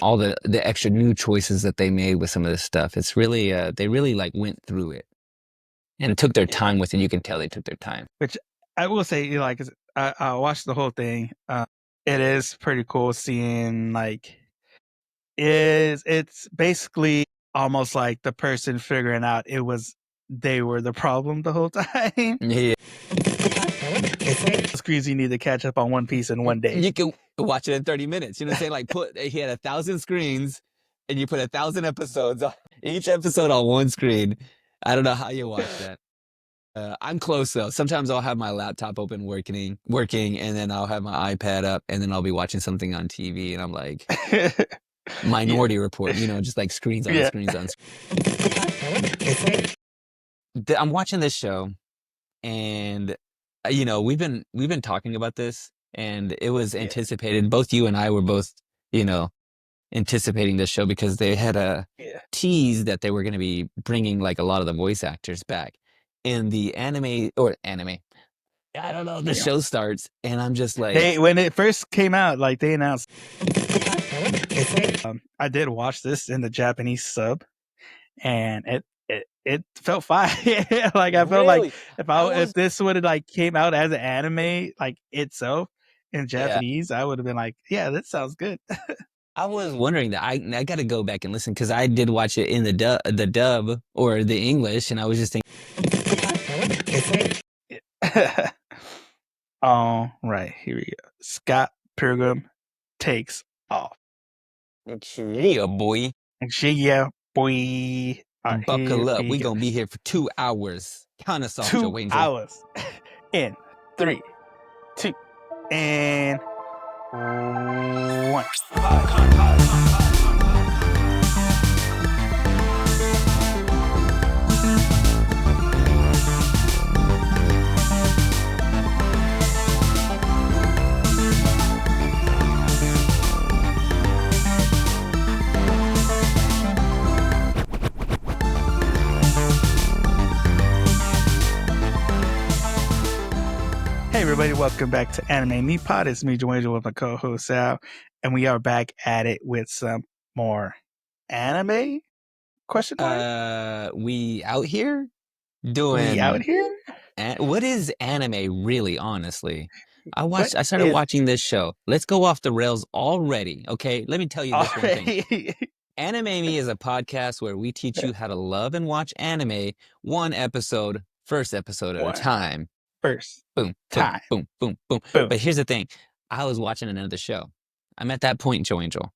all the extra new choices that they made with some of this stuff. It's really they really like went through it and took their Yeah. time with it. You can tell they took their time. Which I will say, like, I watched the whole thing. It is pretty cool seeing like it's basically almost like the person figuring out they were the problem the whole time. Yeah. It's crazy you need to catch up on One Piece in one day. You can watch it in 30 minutes. You know what I'm saying? He had 1,000 screens and you put 1,000 episodes on each episode on one screen. I don't know how you watch that. I'm close though. Sometimes I'll have my laptop open working, and then I'll have my iPad up, and then I'll be watching something on TV, and I'm like, Minority Report, just like screens on Yeah. screens on screens. I'm watching this show, and we've been talking about this, and it was anticipated. Both you and I were both, anticipating this show because they had a tease that they were going to be bringing like a lot of the voice actors back in the anime. I don't know. The show starts, and I'm just like, when it first came out, like they announced. I did watch this in the Japanese sub, and it felt fine. Like I felt like if this would have like came out as an anime like itself in Japanese, I would have been like, yeah, that sounds good. I was wondering that. I got to go back and listen because I did watch it in the dub or the English, and I was just thinking. All right, here we go. Scott Pilgrim takes off. Yeah, boy. Yeah, boy. Right, buckle up. We're going to be here for 2 hours. Count us off, Joe Angel. 2 hours. In 3, 2, and 1. Hey everybody, welcome back to Anime Me Pod. It's me, Joe Angel, with my co-host Sal, and we are back at it with some more anime? Question mark? We out here doing. We out here? What is anime really? Honestly, I started watching this show. Let's go off the rails already. Okay, let me tell you this one thing. Anime Me is a podcast where we teach you how to love and watch anime first episode at a time. First boom, time. Boom, boom, boom, boom. But here's the thing. I was watching another show. I'm at that point, Joe Angel.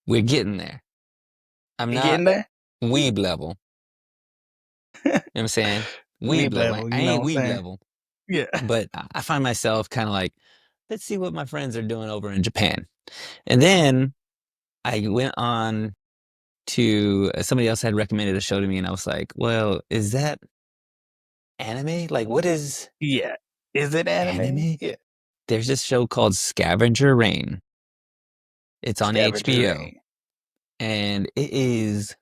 We're getting there. I'm not getting there? Weeb level. You know what I'm saying? Weeb level. I ain't weeb level. Yeah. But I find myself kind of like, let's see what my friends are doing over in Japan. And then I went on to somebody else had recommended a show to me, and I was like, well, is that anime? Like, what is... Yeah. Is it anime? Yeah. There's this show called Scavenger Rain. It's on HBO. And it is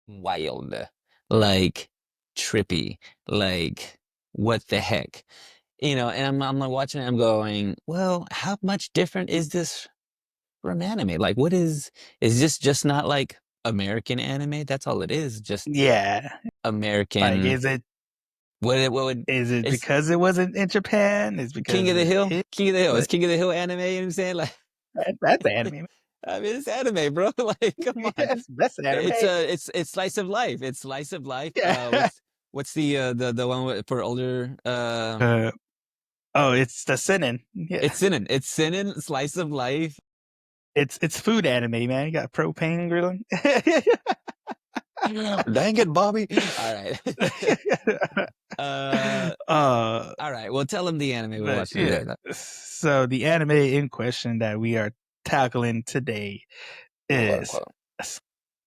wild. Like, trippy. Like, what the heck? And I'm like watching it, I'm going, well, how much different is this from anime? Like, is this just not like American anime? That's all it is. Just American. Like, is it? Is it because it wasn't in Japan? Is because King of the Hill? King of the Hill. Is King of the Hill anime? You know what I'm saying? Like, that's anime. I mean, it's anime, bro. Like, come on. Yes, that's anime. It's slice of life. It's slice of life. Yeah. What's the one for older? It's the seinen. Yeah. It's seinen. It's seinen. Slice of life. It's food anime, man. You got propane grilling. Dang it, Bobby. All right. All right. Well, tell them the anime we're watching today. So the anime in question that we are tackling today is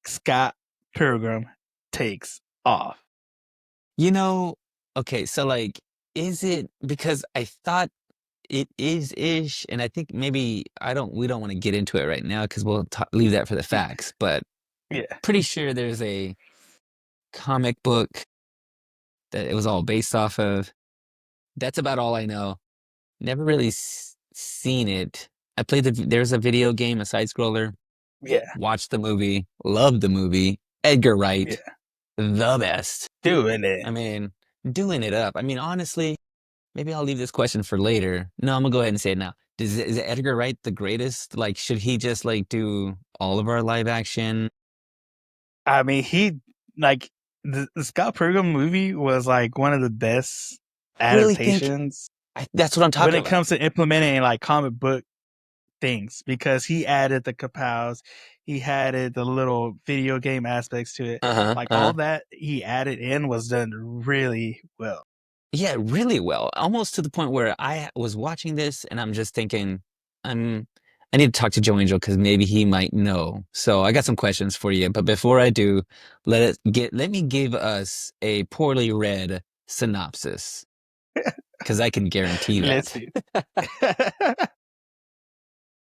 Scott Pilgrim Takes Off. Okay, so like, is it, because I thought it is ish, and I think maybe we don't want to get into it right now because we'll leave that for the facts, but pretty sure there's a comic book that it was all based off of. That's about all I know. Never really seen it. I played there's a video game, a side scroller. Yeah. Watched the movie, loved the movie. Edgar Yeah. Wright, the best. Doing it. I mean, doing it up. I mean, honestly, maybe I'll leave this question for later. No, I'm gonna go ahead and say it now. Is Edgar Wright the greatest? Like, should he just like do all of our live action? I mean, he like the Scott Pilgrim movie was like one of the best Really think adaptations that's what I'm when talking it about. comes to implementing like comic book things because he added the kapows, he added the little video game aspects to it. Uh-huh. Like Uh-huh. all that he added in was done really well. Yeah, really well. Almost to the point where I was watching this and I'm just thinking, I'm I need to talk to Joe Angel because maybe he might know. So I got some questions for you, but before I do, let me give us a poorly read synopsis because I can guarantee Let's that. see.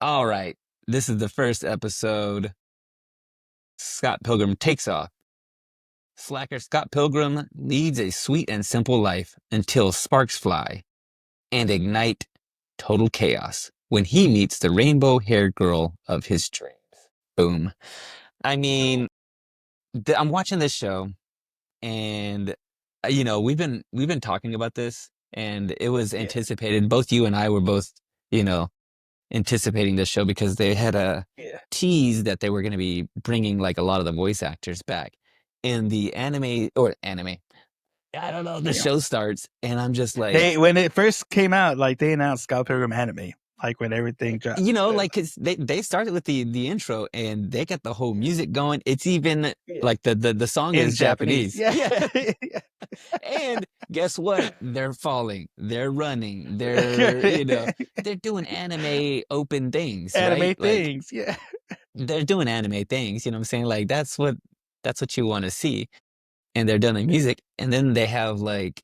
All right. This is the first episode. Scott Pilgrim takes off. Slacker Scott Pilgrim leads a sweet and simple life until sparks fly and ignite total chaos when he meets the rainbow-haired girl of his dreams. Boom. I mean, I'm watching this show and we've been talking about this and it was Yeah. anticipated. Both you and I were both, you know, anticipating this show because they had a Yeah. tease that they were going to be bringing like a lot of the voice actors back in the anime. I don't know. The Yeah. show starts and I'm just like, They when it first came out, like they announced Scott Pilgrim anime, like when everything dropped. like cause they started with the intro and they got the whole music going. It's even Yeah. like the song In is Japanese. Japanese. Yeah. Yeah. And guess what? They're falling. They're running. They're doing anime open things, right? Anime Like things. Yeah. they're doing anime things, you know what I'm saying? Like that's what you want to see. And they're done the music and then they have like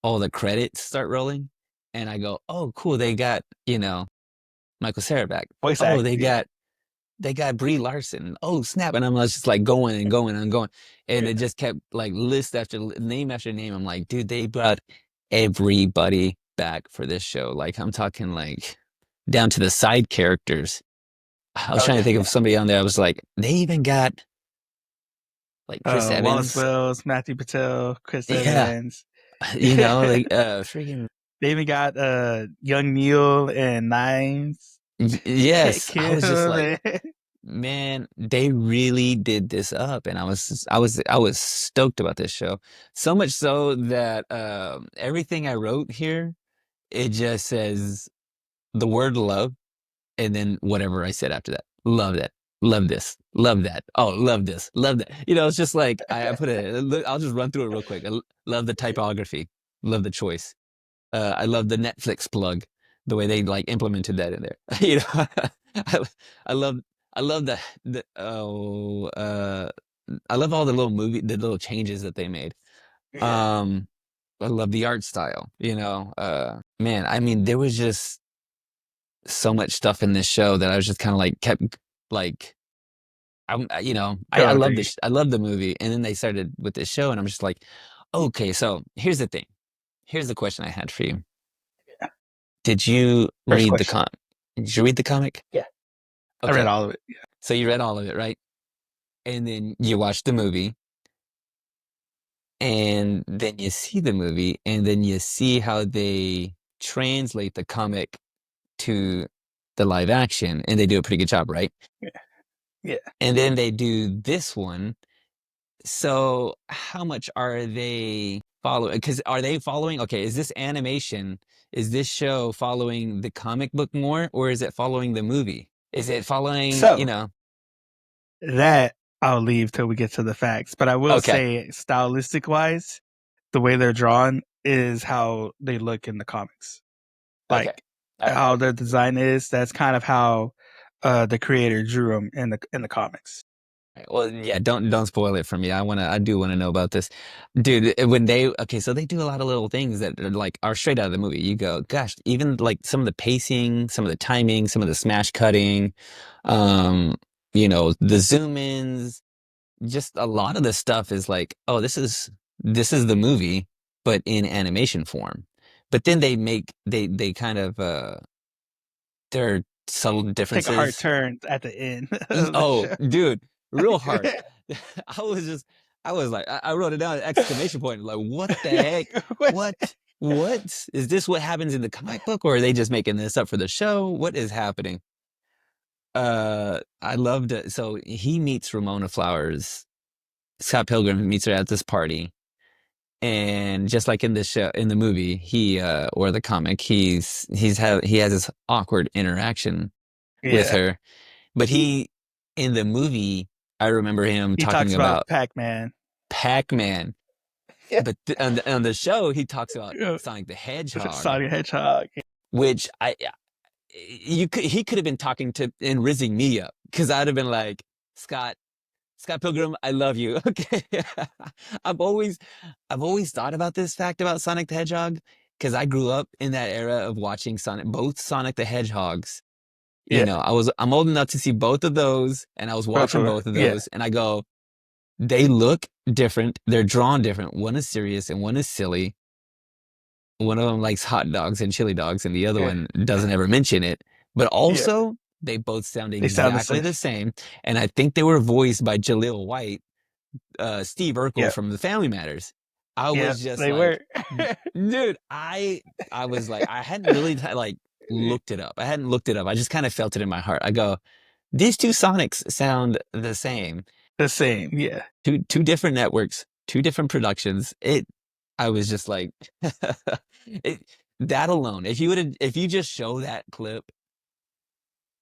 all the credits start rolling and I go, "Oh, cool. They got, Michael Cera back. Voice Oh, actor. they Yeah. got Brie Larson. Oh, snap." And I'm just like going and going and going. And Yeah. it just kept like list after name after name. I'm like, dude, they brought everybody back for this show. Like I'm talking like down to the side characters. I was Oh trying to think yeah. of somebody on there. I was like, they even got like Chris Wallace Evans. Wells, Matthew Patel, Chris Yeah. Evans. Like freaking They even got young Neil and Nines yes. I was just killed. like, man, they really did this up, and I was stoked about this show. So much so that everything I wrote here, it just says the word love, and then whatever I said after that. Love that. Love this. Love that. Oh, love this. Love that. It's just like I put it. I'll just run through it real quick. Love the typography. Love the choice. I love the Netflix plug, the way they like implemented that in there. I, I love I love I love all the little changes that they made. Yeah. Um, I love the art style. Man, I mean, there was just so much stuff in this show that I was just kind of like kept like I Go love agree. this. I love the movie, and then they started with this show, and I'm just like, okay, so here's the thing. Here's the question I had for you. Yeah. Did you First read the question. con? Did you read the comic? Yeah. I read Okay, all of it. so you read all of it, right? And then you watched the movie, and then you see the movie, and then you see how they translate the comic to the live action, and they do a pretty good job, right? Yeah. Yeah. And then they do this one. So how much are they following? Because are they following? Okay, is this animation? Is this show following the comic book more, or is it following the movie? Is it following, So that I'll leave till we get to the facts. But I will Okay, say, stylistic wise, the way they're drawn is how they look in the comics. okay, Like all right. how their design is. That's kind of how the creator drew them in the comics. Well, yeah, don't spoil it for me. I do wanna know about this. Dude, okay, so they do a lot of little things that are like are straight out of the movie. You go, gosh, even like some of the pacing, some of the timing, some of the smash cutting, um, the zoom ins, just a lot of the stuff is like, oh, this is the movie, but in animation form. But then they kind of they're subtle take a hard differences. turn at the end of the Oh, show. dude, real hard. I was just, I was like, I wrote it down, exclamation point, like, what the heck? What? What? Is this what happens in the comic book, or are they just making this up for the show? What is happening? I loved it. So he meets Ramona Flowers. Scott Pilgrim meets her at this party. And just like in the show, in the movie, or the comic, he has this awkward interaction with Yeah. her. But in the movie, I remember him He talking talks about about Pac-Man. Pac-Man. Yeah. But on the show, he talks about Sonic the Hedgehog, Sonic the Hedgehog. which he could have been talking to and rizzing me up because I'd have been like, Scott, Scott Pilgrim, I love you. Okay. I've always I've always thought about this fact about Sonic the Hedgehog because I grew up in that era of watching both Sonic the Hedgehogs. You Yeah. know, I'm old enough to see both of those, and I was Both watching of them. both of Yeah. those, and I go, they look different. They're drawn different. One is serious and one is silly. One of them likes hot dogs and chili dogs, and the other Yeah. one doesn't ever mention it. But Yeah. also, they both sound They sound the exactly same. the same. And I think they were voiced by Jaleel White, Steve Urkel Yeah. from The Family Matters. I Yeah. was just They like, were. dude, I was like, I hadn't really like looked it up. I hadn't looked it up. I just kind of felt it in my heart. I go, these two Sonics sound the same. The same. Yeah. Two different networks, two different productions. I was just like, it, that alone. If you just show that clip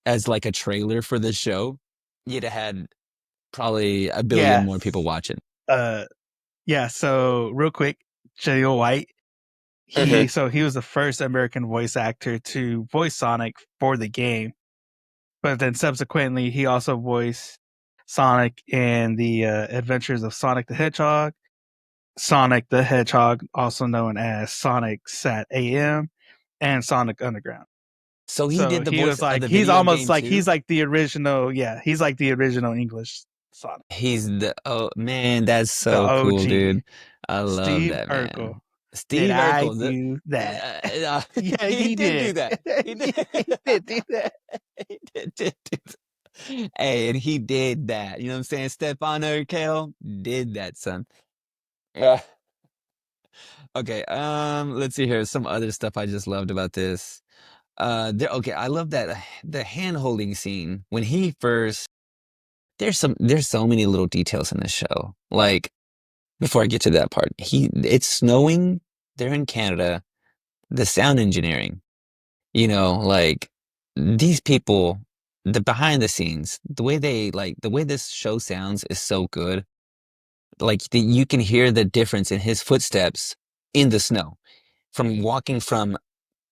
as like a trailer for the show, you'd have had probably a billion Yeah. more people watching. Uh. Yeah. So real quick, Jaleel White. Mhm. He was the first American voice actor to voice Sonic for the game, but then subsequently he also voiced Sonic in the Adventures of Sonic the Hedgehog, Sonic the Hedgehog, also known as Sonic Sat AM, and Sonic Underground. So he So did the he voice was of like, the he's video almost game like, he's too. like the original, yeah, he's like the original English Sonic, He's the oh man, that's the so cool, OG. dude. I love Steve that Urkel. man. Did Steve I Urkel, do that? Yeah, he he did did. do that. He did. He did do that. Did do that. Hey, and he did that. You know what I'm saying? Stefan Urkel did that, son. Yeah. Okay. Let's see here. Some other stuff I just loved about this. Okay, I love that the hand holding scene when he first. There's so many little details in this show. Like before I get to that part, it's snowing. They're in Canada. The sound engineering, like these people, the behind the scenes, the way this show sounds is so good. Like you can hear the difference in his footsteps in the snow from walking from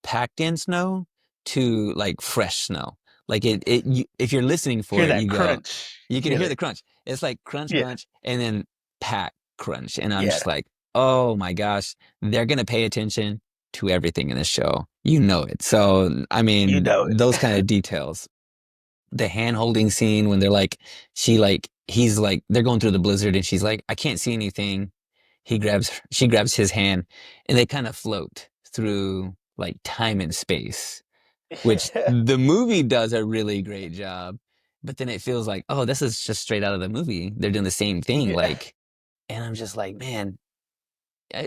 packed in snow to like fresh snow. Like if you're listening for Hear it, that crunch. you can Yeah, hear the crunch. It's like crunch, yeah, crunch, and then pack crunch. And I'm yeah. just like, oh my gosh, they're gonna pay attention to everything in the show. You know it. So I You mean, know those kind it. of details. The hand holding scene when he's like, they're going through the blizzard and she's like, I can't see anything. She grabs his hand and they kind of float through like time and space, which the movie does a really great job. But then it feels like, oh, this is just straight out of the movie. They're doing the same thing. Yeah, And I'm just like, man,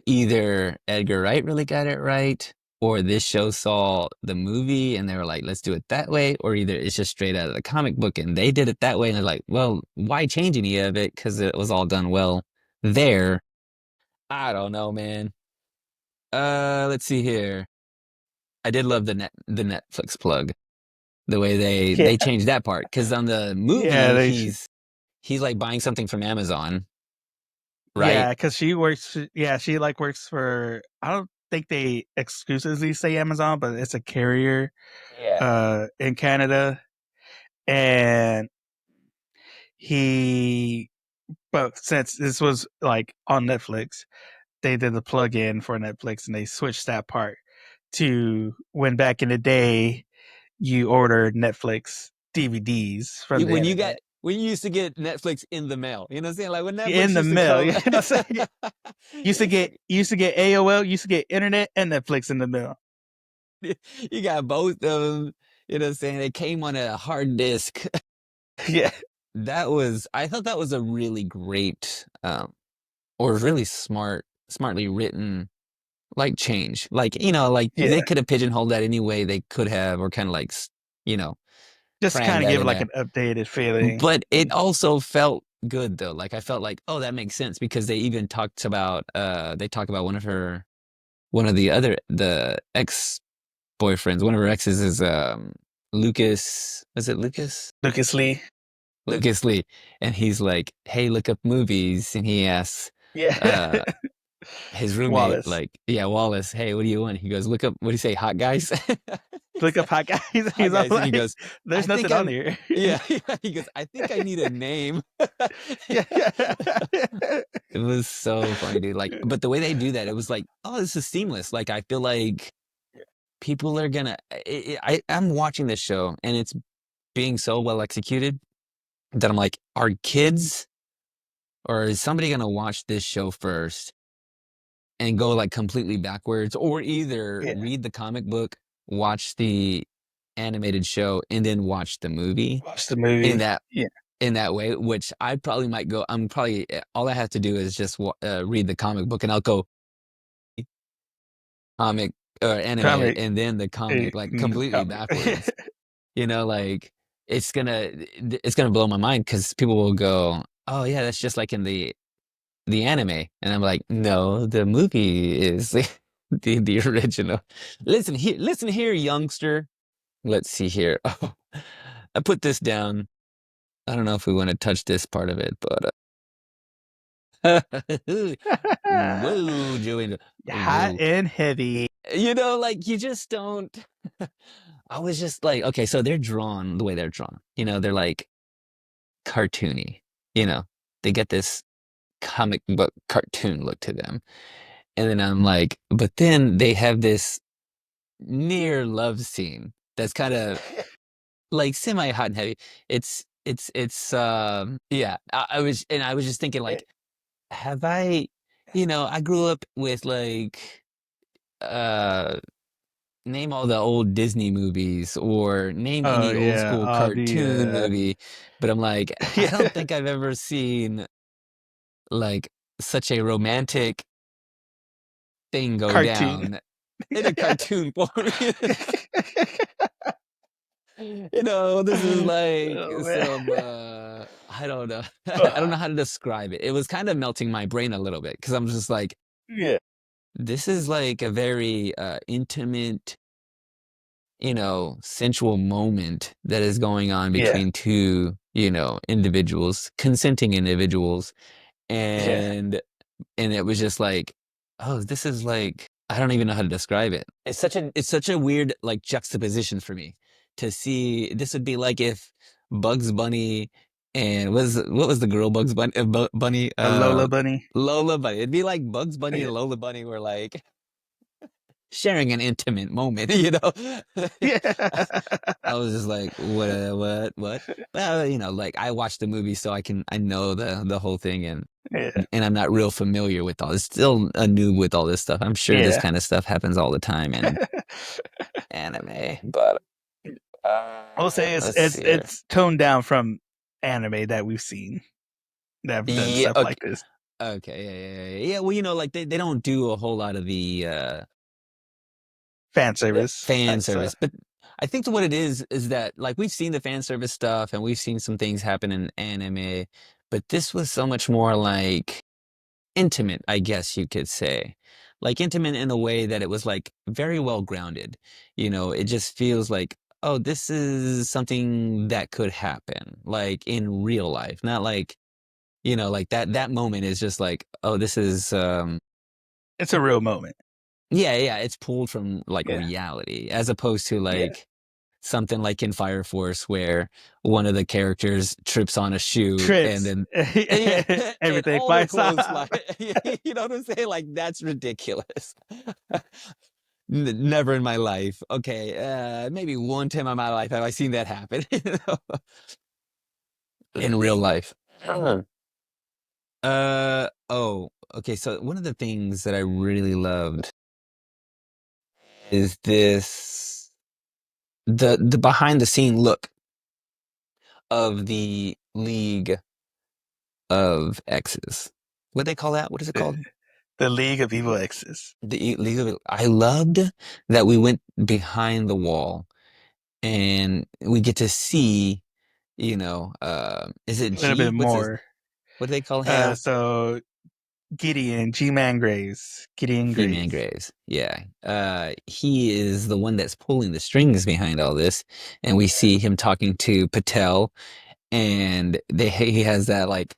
either Edgar Wright really got it right, or this show saw the movie and they were like, let's do it that way, or either it's just straight out of the comic book and they did it that way. And they're like, well, why change any of it? Because it was all done well there. I don't know, man. Let's see here. I did love the Netflix plug, the way yeah, they changed that part. Because on the yeah. movie, he's like buying something from Amazon, right? Yeah, because she works. Yeah, she like works for. I don't think they exclusively say Amazon, but it's a carrier Yeah. in Canada, and he. But since this was like on Netflix, they did the plug-in for Netflix, and they switched that part to when back in the day you ordered Netflix DVDs from the internet When you used to get Netflix in the mail, you know what I'm saying? Like when in Netflix the used to mail. come, You know what I'm saying? Used to get AOL, used to get internet and Netflix in the mail. you got both of them. You know what I'm saying? It came on a hard disk. Yeah. I thought that was a really great, or really smartly written, like, change. Like, like Yeah. they could have pigeonholed that any way they could have, or kind of like, Just cram kind of that give it in like there. an updated feeling. But it also felt good though. Like I felt like, oh, that makes sense because they talk about one of the ex boyfriends, one of her exes is Lucas, was it Lucas? Lucas Lee. Lucas Lee. And he's like, hey, look up movies. And he asks Yeah. uh his roommate, Wallace. like, yeah, Wallace, hey, what do you want? He goes, look up, what do you say, hot guys? Look up hot guys. Hot He's all guys. And he like, goes, I "There's think nothing on I'm here." yeah, yeah. He goes, I think I need a name. Yeah. It was so funny, dude. Like, but the way they do that, it was like, oh, this is seamless. Like, I feel like people are gonna. I'm watching this show, and it's being so well executed that I'm like, are kids or is somebody gonna watch this show first and go like completely backwards, or either Yeah. read the comic book, watch the animated show, and then watch the movie Watch the in movie. that Yeah. in that way? Which I probably might go. I'm probably all I have to do is just read the comic book, and I'll go comic or anime Comic. and then the comic like completely Comic. backwards. Like it's gonna blow my mind because people will go, "Oh yeah, that's just like in the anime," and I'm like, "No, the movie is the original." Listen here, youngster. Let's see here. Oh, I put this down. I don't know if we want to touch this part of it, but whoa, Joey, Hot whoa. and heavy. Like you just don't. I was just like, okay, so they're drawn the way they're drawn. They're like cartoony. You know, they get this comic book cartoon look to them. And then I'm like, but then they have this near love scene that's kind of like semi hot and heavy. Yeah, I was just thinking like, have I grew up with like uh name all the old Disney movies or name Oh any old yeah, school all cartoon the movie, but I'm like, I yeah don't think I've ever seen like such a romantic thing go cartoon. down in a cartoon form. This is like Oh man. some I don't know. I don't Uh, know how to describe it. It was kind of melting my brain a little bit because I'm just like, yeah, this is like a very intimate, sensual moment that is going on yeah, between two, individuals, consenting individuals. yeah. And it was just like, oh, this is like, I don't even know how to describe it. It's such a weird like juxtaposition for me to see. This would be like if Bugs Bunny and what was the girl Bugs Bunny Bunny A Lola bunny. Lola Bunny. It'd be like Bugs Bunny Yeah, and Lola Bunny were like sharing an intimate moment, yeah, I was just like, what? Well, like I watched the movie, so I know the whole thing, and yeah, and I'm not real familiar with all this. Still a noob with all this stuff. I'm sure this yeah. kind of stuff happens all the time in anime, but I'll say it's let's it's see here. it's toned down from anime that we've seen that have done Yeah, stuff okay, like this. okay, yeah. Well, like they don't do a whole lot of the Fan service fan type service, stuff. but I think what it is that like we've seen the fan service stuff and we've seen some things happen in anime, but this was so much more like intimate, I guess you could say. Like intimate in a way that it was like very well grounded. It just feels like, oh, this is something that could happen, like in real life. Not like, like that moment is just like, oh, this is It's a real moment. yeah, it's pulled from like Yeah, reality as opposed to yeah. like something like in Fire Force where one of the characters trips on a shoe and Trips. then yeah, and Everything all their flies clothes fly. off. You know what I'm saying? Like that's ridiculous. Never in my life. Okay, maybe one time in my life have I seen that happen in real life. Uh-huh. Oh, okay. So one of the things that I really loved is this. the behind the scene look of the League of X's. What they call that? What is it the, called? the League of Evil Exes. League of. I loved that we went behind the wall and we get to see, is it A little bit G? more. What do they call him? So Gideon, G-Man Graves, Gideon He-Man Graves. Graves. Yeah. He is the one that's pulling the strings behind all this. And we see him talking to Patel and he has that like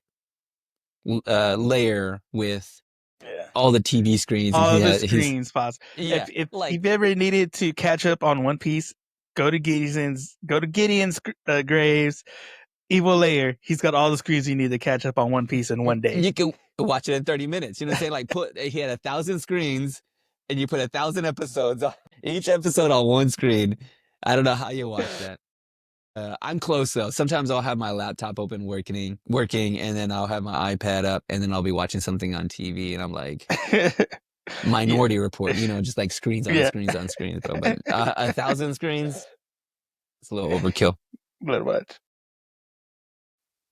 layer with Yeah. all the TV screens and All the he's screen spots. yeah, If like you've ever needed to catch up on One Piece, go to Gideon's Graves Evil Layer. He's got all the screens you need to catch up on One Piece in one day. you can watch it in 30 minutes. You know what I'm saying? Like he had 1,000 screens and you put 1,000 episodes on each episode on one screen. I don't know how you watch that. I'm close though. Sometimes I'll have my laptop open working, and then I'll have my iPad up, and then I'll be watching something on TV, and I'm like Yeah. Minority Report, just like screens on Yeah. screens on screens, bro. But 1,000 screens, it's a little overkill. Not much.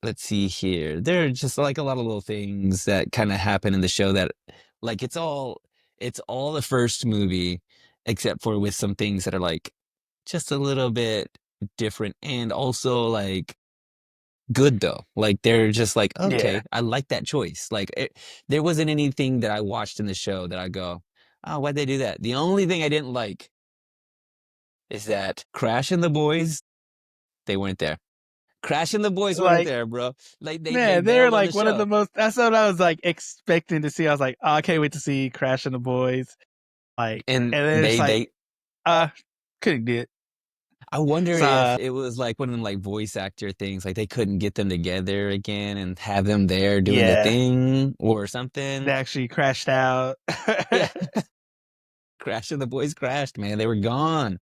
Let's see here. There are just like a lot of little things that kind of happen in the show that, like, it's all the first movie, except for with some things that are like just a little bit different, and also like good though. Like they're just like, Yeah. okay, I like that choice. Like there wasn't anything that I watched in the show that I go, oh, why'd they do that? The only thing I didn't like is that Crash and the boys, they weren't there. Crash and the boys weren't Like, there, bro. Like they man, they're bailed on like the one of the show. most. That's what I was like expecting to see. I was like, oh, I can't wait to see Crash and the Boys. Like, And and then it's they like, they uh, couldn't do it. I wonder if So it was like one of them like voice actor things, like they couldn't get them together again and have them there doing the yeah, thing or they something. actually crashed out. Yeah. Crash and the boys crashed, man. They were gone.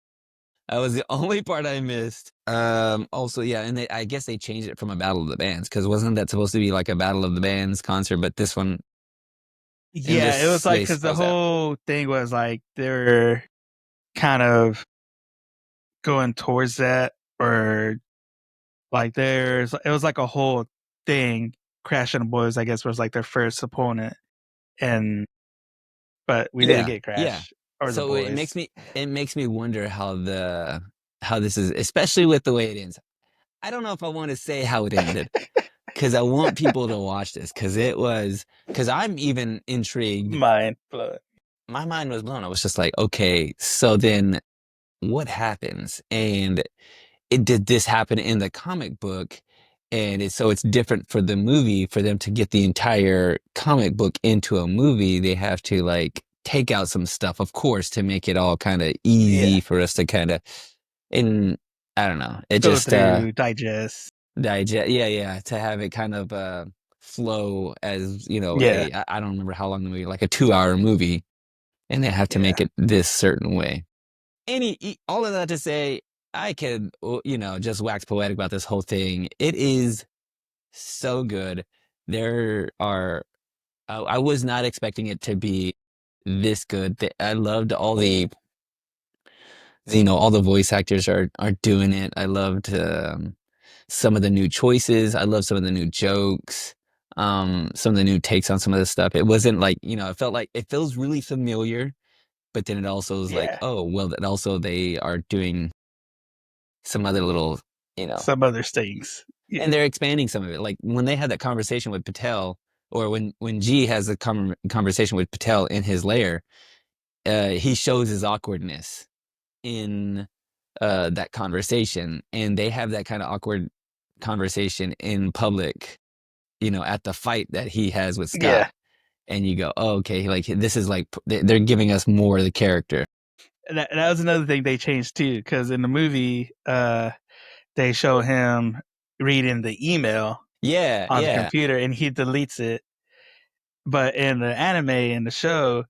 That was the only part I missed. Also, yeah, and I guess they changed it from a Battle of the Bands because wasn't that supposed to be like a Battle of the Bands concert? But this one, in Yeah, it was this, like they because the spells out. whole thing was like they're kind of going towards that, or like it was like a whole thing. Crash and the Boys, I guess, was like their first opponent, and but we didn't Yeah, get yeah. Crash or the So Boys. it makes me wonder how this is, especially with the way it ends. I don't know if I want to say how it ended because I want people to watch this because I'm even intrigued. Mind blowing. My mind was blown. I was just like, okay, so then what happens? And did this happen in the comic book? And so it's different for the movie. For them to get the entire comic book into a movie, they have to like take out some stuff, of course, to make it all kind of Yeah, easy for us to kind of, and I don't know, it go just through, digest. digest, yeah, to have it kind of flow as Yeah, I don't remember how long the movie, like a 2 hour movie, and they have to yeah. make it this certain way. All of that to say, I could, just wax poetic about this whole thing. It is so good. There are, I was not expecting it to be this good. I loved all the voice actors are doing it. I loved some of the new choices. I love some of the new jokes. Some of the new takes on some of the stuff. It wasn't like, it felt like it feels really familiar, but then it also is like, Yeah. oh, well, that also they are doing some other little, Some other things. Yeah, and they're expanding some of it. Like when they had that conversation with Patel, or when G has a conversation with Patel in his lair, he shows his awkwardness in that conversation, and they have that kind of awkward conversation in public, at the fight that he has with Scott. yeah. And you go, oh, okay, like this is like they're giving us more of the character. That was another thing they changed too, because in the movie, they show him reading the email Yeah, on the yeah, computer and he deletes it. But in the anime, in the show,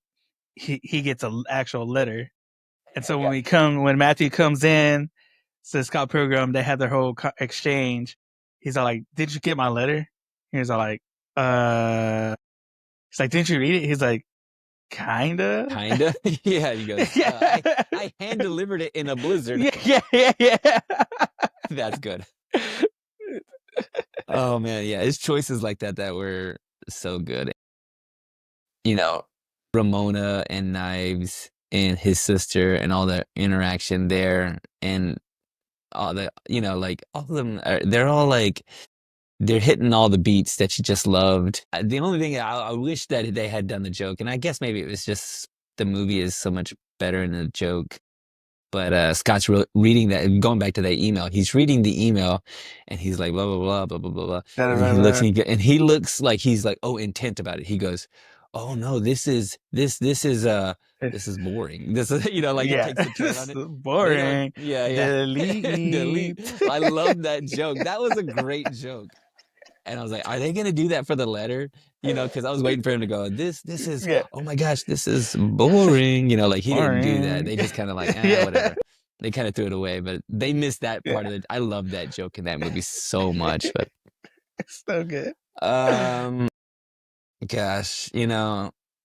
he gets an actual letter. And so when Matthew comes in to Scott Pilgrim, they have their whole exchange. He's all like, "Did you get my letter?" He's all like, "Uh." He's like, "Didn't you read it?" He's like, Kinda. Kinda. Yeah, he goes, Yeah. I hand delivered it in a blizzard. Yeah. That's good. Oh man, yeah, his choices like that were so good. You know, Ramona and Knives and his sister and all the interaction there and all the like all of them they're all like they're hitting all the beats that you just loved. The only thing I wish that they had done the joke, and I guess maybe it was just the movie is so much better in a joke. But Scott's reading that, going back to that email. He's reading the email, and he's like blah blah blah blah blah blah blah. And he looks and he looks like he's like intent about it. He goes, "Oh no, this is boring. This is like he Yeah. takes the turn This on is it. They don't. boring. Yeah. Delete. Delete. I love that joke. That was a great joke. And I was like, are they gonna do that for the letter? Because I was waiting for him to go, this is, Yeah. oh my gosh, this is boring. Like he didn't do that. Boring. They just kind of like, Yeah. whatever. They kind of threw it away, but they missed that part Yeah. of it. I love that joke in that movie so much. But It's so good. gosh,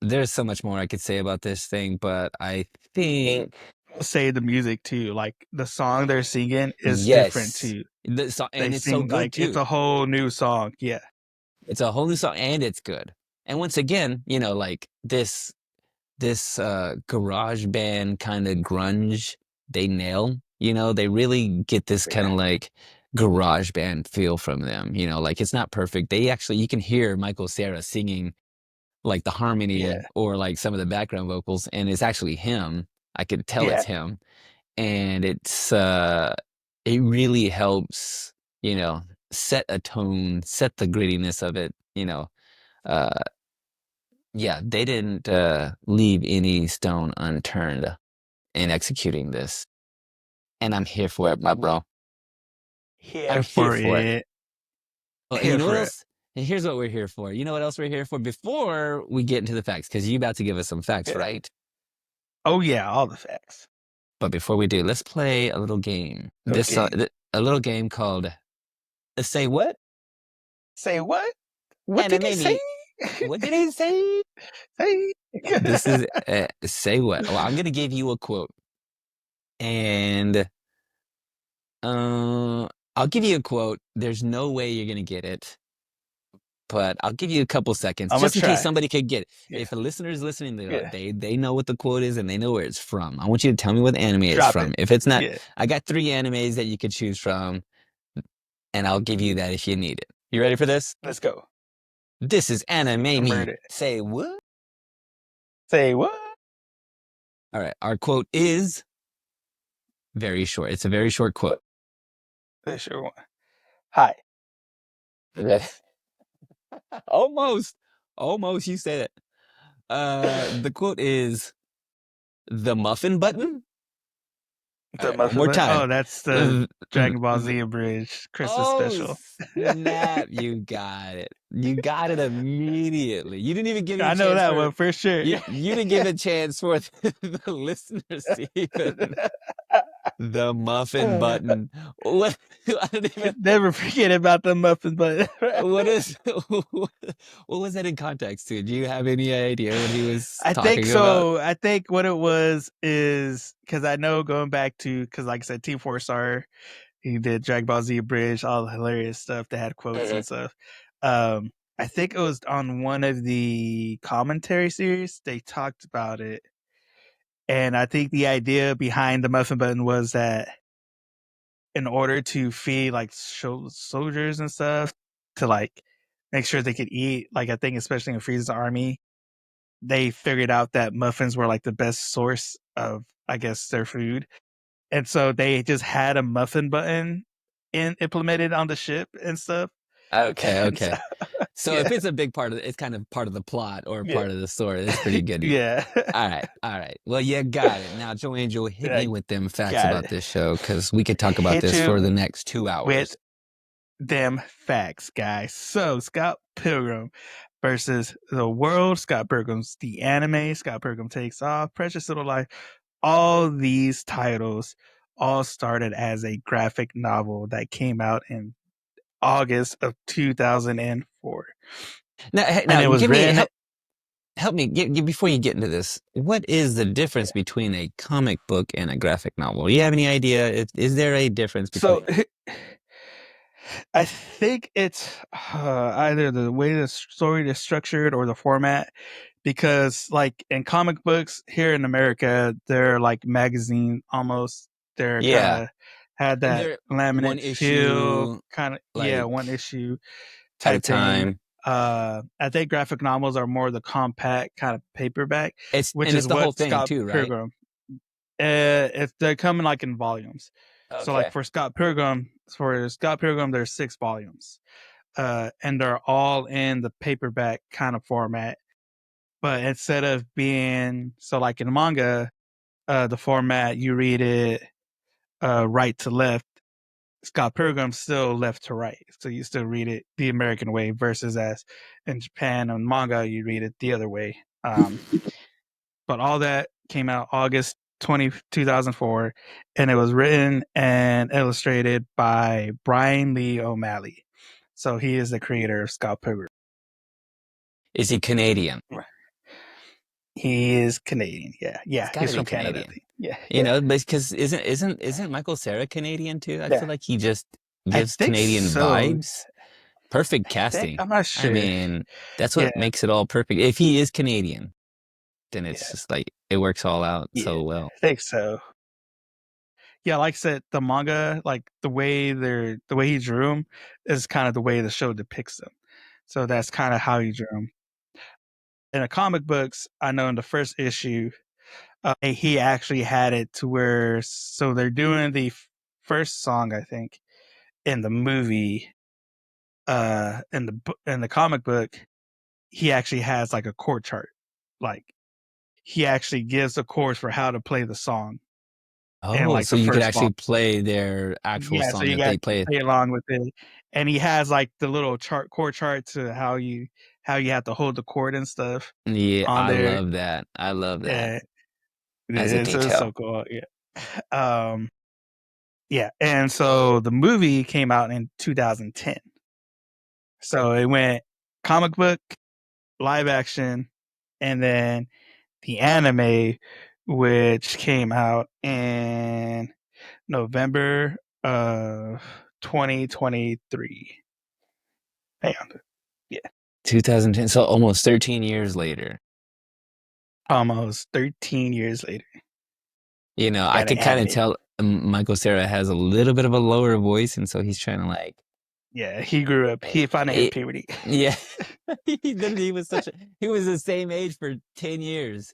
there's so much more I could say about this thing, but I think Say the music too. Like the song they're singing is different yes. too. And They it's so sing good like it's too. a whole new song. Yeah. It's a whole new song and it's good. And once again, like this garage band kind of grunge they nail. They really get this kind of Yeah. like garage band feel from them. Like it's not perfect. They actually you can hear Michael Cera singing like the harmony Yeah. or like some of the background vocals, and it's actually him. I could tell Yeah. it's him. And it really helps, set a tone, set the grittiness of it. Uh yeah, they didn't leave any stone unturned in executing this. And I'm here for it, my bro. Here I'm here for for it. it. Well, and you Here know what for it. else? And here's what we're here for. You know what else we're here for before we get into the facts? Because you're about to give us some facts, Yeah. right? Oh yeah, all the facts. But before we do, let's play a little game. Okay. A little game called Say What? Say what? What And it did he made say? me. What did he say? Say. This is Say What? Well, I'm gonna give you a quote, and I'll give you a quote. There's no way you're gonna get it, but I'll give you a couple seconds I'm gonna just in case try. somebody could get it. Yeah. If a listener is listening, Yeah. they know what the quote is and they know where it's from. I want you to tell me what anime it's Drop from. it. If it's not, Yeah. I got 3 animes that you could choose from, and I'll give you that if you need it. You ready for this? Let's go. This is Anime Me. Convert it. Say what? Say what? All right. Our quote is very short. It's a very short quote. This sure one. Hi. Almost. Almost. You said it. The quote is the muffin button. All right, one more time. Oh, that's the Dragon Ball Z Abridged Christmas special. Snap. You got it. You got it immediately. You didn't even give me a I know chance that one for sure. you didn't give a chance for the listeners to even the muffin button. What I don't even Never forget about the muffin button. what is what was that in context to? Do you have any idea what he was I think talking about? so. I think what it was is because I know going back to because like I said, Team 4 Star, he did Dragon Ball Z Bridge, all the hilarious stuff that had quotes and stuff. I think it was on one of the commentary series they talked about it, and I think the idea behind the muffin button was that in order to feed like soldiers and stuff to like make sure they could eat, like I think especially in Frieza's army, they figured out that muffins were like the best source of, I guess, their food. And so they just had a muffin button implemented on the ship and stuff. Okay. So Yeah. if it's a big part of it's kind of part of the plot or Yeah. part of the story, that's pretty good. Yeah. All right. Well, you got it. Now, Joe Angel, hit me with them facts Got about it. this show because we could talk about Hit this for you the next 2 hours. with them facts, guys. So Scott Pilgrim versus the world. Scott Pilgrim's the anime. Scott Pilgrim takes off. Precious Little Life. All these titles all started as a graphic novel that came out in August of 2004. Now And it was give me written. help me before you get into this. What is the difference between a comic book and a graphic novel? Do you have any idea? Is there a difference So between? I think it's either the way the story is structured or the format. Because, like in comic books here in America, they're like magazine almost. They're kind Yeah, of had that they're one laminate feel, issue, kind of, yeah, one like issue at a type thing. time. I think graphic novels are more the compact kind of paperback, which And it's is the whole what thing Scott too, right? Pilgrim. If they come in like in volumes. So like Okay. for Scott Pilgrim, there's 6 volumes, and they're all in the paperback kind of format. But instead of being so like in manga, the format you read it right to left. Scott Pilgrim's still left to right, so you still read it the American way. Versus as in Japan and manga, you read it the other way. But all that came out August 2004, and it was written and illustrated by Brian Lee O'Malley. So he is the creator of Scott Pilgrim. Is he Canadian? He is Canadian. He's Yeah. got to He's be from Canada, I Canadian. think. Yeah, You yeah, know, because isn't Michael Cera Canadian too? I yeah. feel like he just I gives think Canadian so. vibes. Perfect casting. I'm not I sure. mean, that's Yeah, what makes it all perfect. If he is Canadian, then it's yeah, just like it works all out yeah. so well. I think so. Yeah, like I said, the manga, like the way he drew them, is kind of the way the show depicts them. So that's kind of how he drew them. In the comic books, I know in the first issue, he actually had it to where so they're doing the first song, I think, in the movie. In the comic book, he actually has like a chord chart. Like he actually gives the chords for how to play the song in Oh, like so the you could first volume. actually play their actual Yeah, so song you that got they to play. play along with it, and he has like the little chord chart to how you have to hold the chord and stuff Yeah, on I there. love that. I love that And as a it's detail. so cool. Yeah. Um, yeah, and so the movie came out in 2010. So it went comic book, live action, and then the anime, which came out in November of 2023. Hang on. Yeah. 2010, so almost 13 years later. Almost 13 years later. You know, I Got an could kind of anime. tell Michael Cera has a little bit of a lower voice, and so he's trying to like, Yeah, he grew up. He finally hit it, puberty. yeah, he was he was the same age for 10 years,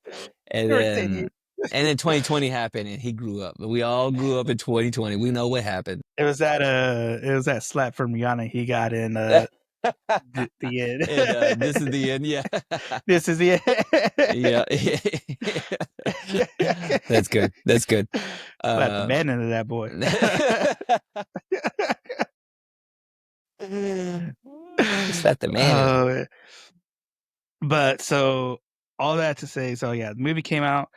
and For 10 then years. 2020 happened, and he grew up. We all grew up in 2020. We know what happened. It was that slap from Rihanna he got in the end. And this is the end. Yeah, This is the yeah, end. that's good. That's good. Slap the Uh, man into that boy. Slap the man in him. Oh, but so all that to say, so yeah, the movie came out.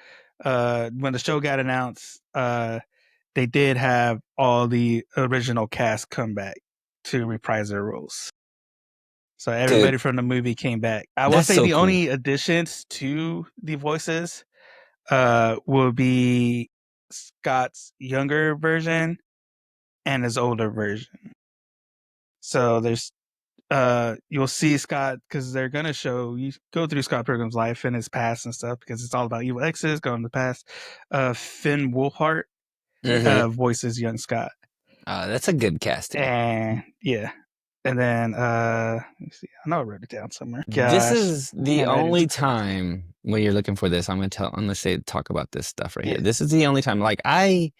When the show got announced, they did have all the original cast come back to reprise their roles. So Dude, everybody from the movie came back. I will that's say so the cool. only additions to the voices will be Scott's younger version and his older version. So there's you'll see Scott because they're gonna show you go through Scott Pilgrim's life and his past and stuff because it's all about evil exes going to the past. Finn Wolfhard Hmm. voices young Scott, That's a good casting. and yeah, and then let me see, I know I wrote it down somewhere. This Gosh, is the handwriting's only terrible. time when you're looking for this. I'm gonna say talk about this stuff right here. Yeah, This is the only time. Like I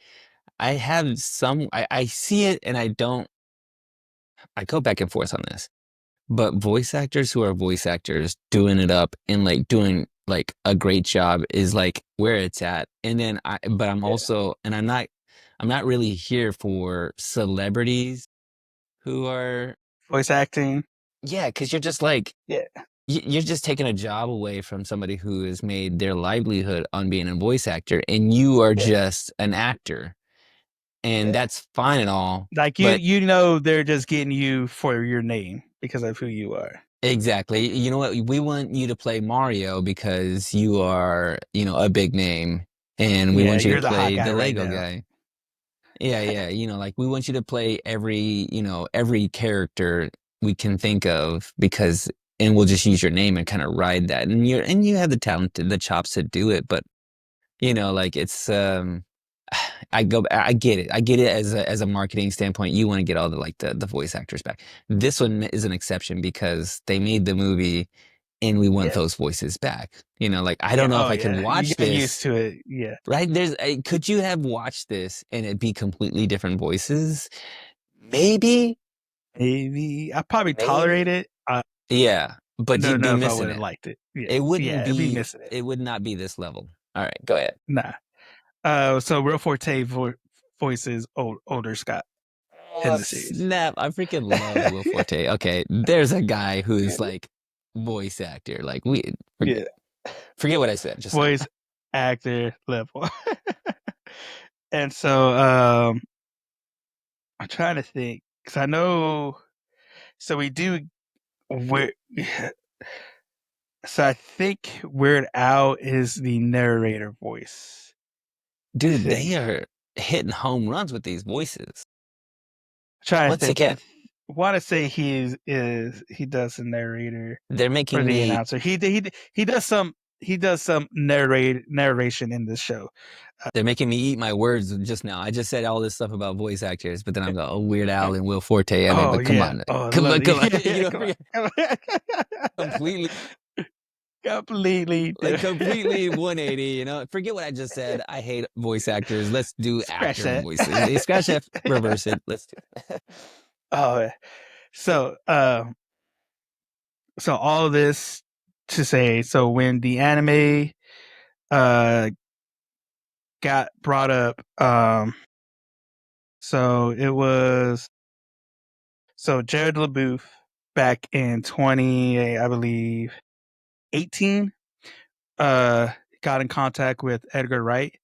have some. I see it and I don't. I go back and forth on this. But voice actors who are voice actors doing it up and like doing like a great job is like where it's at. And then but I'm yeah, also, and I'm not really here for celebrities who are, voice acting. yeah, because you're just like, Yeah, you're just taking a job away from somebody who has made their livelihood on being a voice actor, and you are yeah, just an actor, and yeah. that's fine and all, Like but you know they're just getting you for your name because of who you are. Exactly. You know what? We want you to play Mario because you are, a big name, and we Yeah, want you to you're the hot play guy the right Lego now. guy. Yeah, yeah. Like we want you to play every character we can think of because and we'll just use your name and kind of ride that. And you have the talent, the chops to do it, but like it's I get it. I get it as a marketing standpoint. You want to get all the voice actors back. This one is an exception because they made the movie and we want Yeah, those voices back. Like I yeah. don't know if Oh I could yeah, you watch get used this, to it. Yeah, right? Could you have watched this and it be completely different voices? Maybe, maybe I probably tolerate maybe. it. Yeah, but Don't you'd be know if I missing would have it. liked it. Yeah, It wouldn't yeah, it'd be be missing it. it would not be this level. All right, go ahead. Nah. So Real Forte voices older Scott in Oh, the series. snap. I freaking love Will Forte. Okay, there's a guy who's like voice actor. Like we Yeah, forget what I said just now. voice actor level. And so I'm trying to think because I know. So we do. Where, so I think Weird Al is the narrator voice. I Dude, they think. are hitting home runs with these voices. Trying to Once think. again, Want to say he does the narrator they're or making the me announcer. He does some narration in this show. they're making me eat my words just now. I just said all this stuff about voice actors, but then I'm going, oh, Weird Al and Will Forte. I mean, Oh but come yeah. on. Oh, Come on, lovely. come on. Yeah, yeah. Come Forget on. completely Completely like different. completely 180. Forget what I just said. I hate voice actors. Let's do Scratch actor that. voices. Hey, scratch that, reverse it. Let's do it. Oh, so so all this to say, so when the anime uh got brought up, so it was so Jared LaBeouf back in 20, I believe 18, uh got in contact with Edgar Wright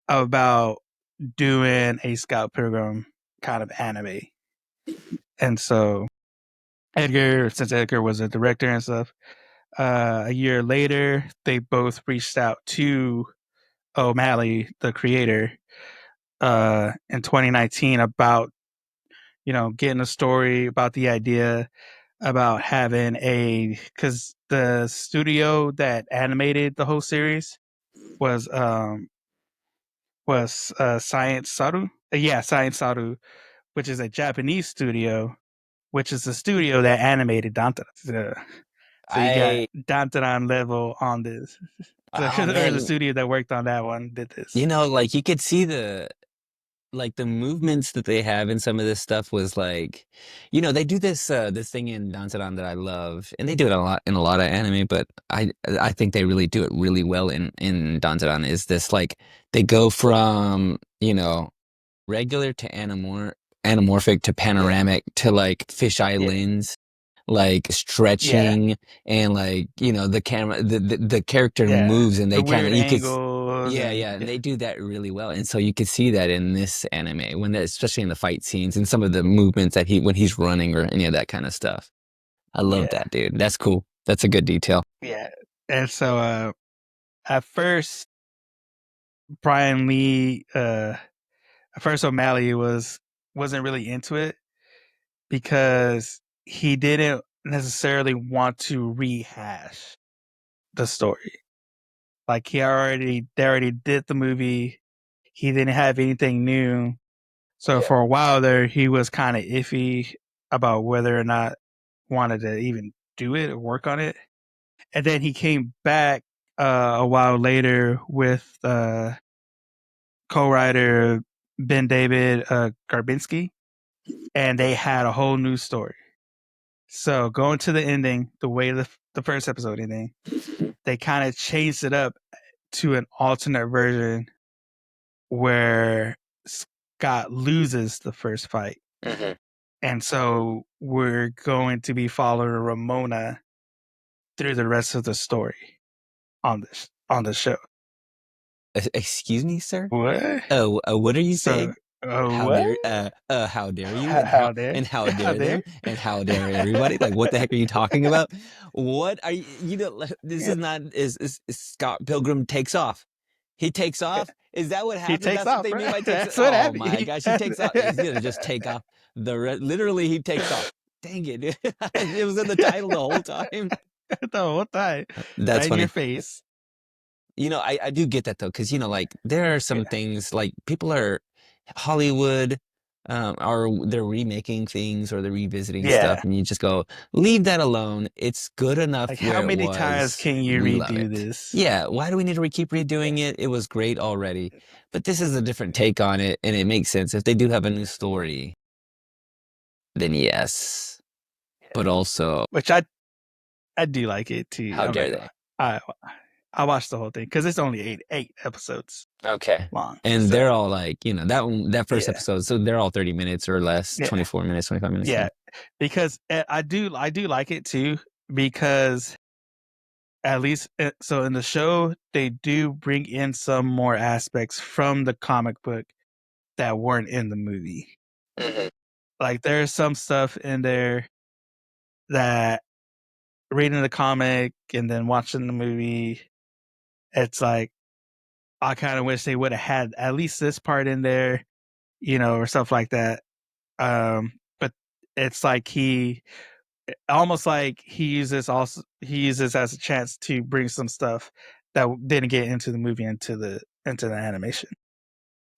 about doing a Scout Pilgrim kind of anime. And so since Edgar was a director and stuff, a year later, they both reached out to O'Malley, the creator, in 2019 about getting a story about the idea about having because the studio that animated the whole series was Science Saru. Yeah, Science Saru, which is a Japanese studio, which is the studio that animated Dantaran. So you got I Dantaran level on this. So, oh or the man, studio that worked on that one did this. like you could see the movements that they have in some of this stuff was like, they do this thing in Dandadan that I love, and they do it a lot in a lot of anime, but I think they really do it really well in Dandadan. Is this like they go from regular to anamorphic to Yeah, panoramic to like fisheye yeah, lens, like yeah, stretching and like the camera the character yeah. moves and The they kind weird of you could angles yeah, and yeah, and yeah, they do that really well. And so you could see that in this anime especially in the fight scenes and some of the movements that when he's running or any of that kind of stuff. I love yeah, that, dude. That's cool. That's a good detail. yeah. And so at first, Brian Lee, at first O'Malley wasn't really into it because he didn't necessarily want to rehash the story. Like they already did the movie. He didn't have anything new. So Yeah. for a while there, he was kind of iffy about whether or not wanted to even do it or work on it. And then he came back a while later with co-writer Ben David Garbinski, and they had a whole new story. So going to the ending, the way the first episode ending, they kind of changed it up to an alternate version where Scott loses the first fight. Mhm. And so we're going to be following Ramona through the rest of the story on the show. Excuse me, sir? What? Oh, what are you So saying? What? How dare you, How dare? and how How dare dare? them, and how dare everybody? Like, what the heck are you talking about? What are you? You know, this Yeah, is not. Is Scott Pilgrim takes off? He takes yeah. off. Is that what He happens? takes That's what off, they bro. mean by takes. That's what Oh happened. my gosh, he takes off. He's gonna just take off literally. He takes off. Dang it! It was in the title the whole time. The whole time, That's right in your funny. face. I do get that though, because like there are some Yeah, things like people are Hollywood, are they're remaking things or they're revisiting stuff, yeah. and you just go, leave that alone. It's good enough Like, how where it many times was. can you We love redo it. this? Yeah, why do we need to keep redoing it? It was great already. But this is a different take on it, and it makes sense. If they do have a new story, then yes. But also, Which I do like it too. how I'm not dare gonna they? lie. I watched the whole thing because it's only eight episodes Okay. long. And they're So all like, that one, that first yeah, episode, so they're all 30 minutes or less, yeah, 24 minutes, 25 minutes yeah. long. Because I do like it too because at least so in the show they do bring in some more aspects from the comic book that weren't in the movie. Mhm. Like there's some stuff in there that reading the comic and then watching the movie, it's like I kind of wish they would have had at least this part in there, or stuff like that. But it's like almost like he uses as a chance to bring some stuff that didn't get into the movie into the animation.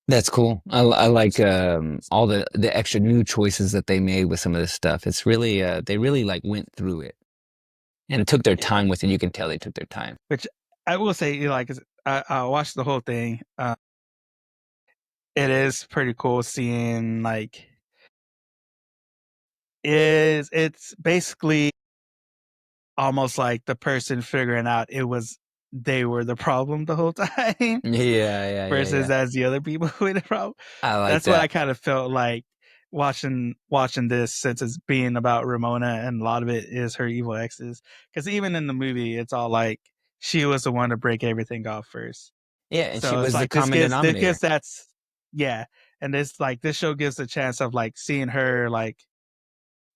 That's cool. I like all the extra new choices that they made with some of this stuff. It's really they really like went through it and took their Yeah, time with it. You can tell they took their time. which I will say, like, I watched the whole thing. It is pretty cool seeing like it's basically almost like the person figuring out they were the problem the whole time Yeah, yeah, yeah, versus yeah. as the other people were the problem. I like That's what I that. kind of felt like watching this, since it's being about Ramona and a lot of it is her evil exes. Because even in the movie, it's all like she was the one to break everything off first. Yeah, and she So it's was the like common this denominator. gives that's yeah, and this show gives a chance of like seeing her like,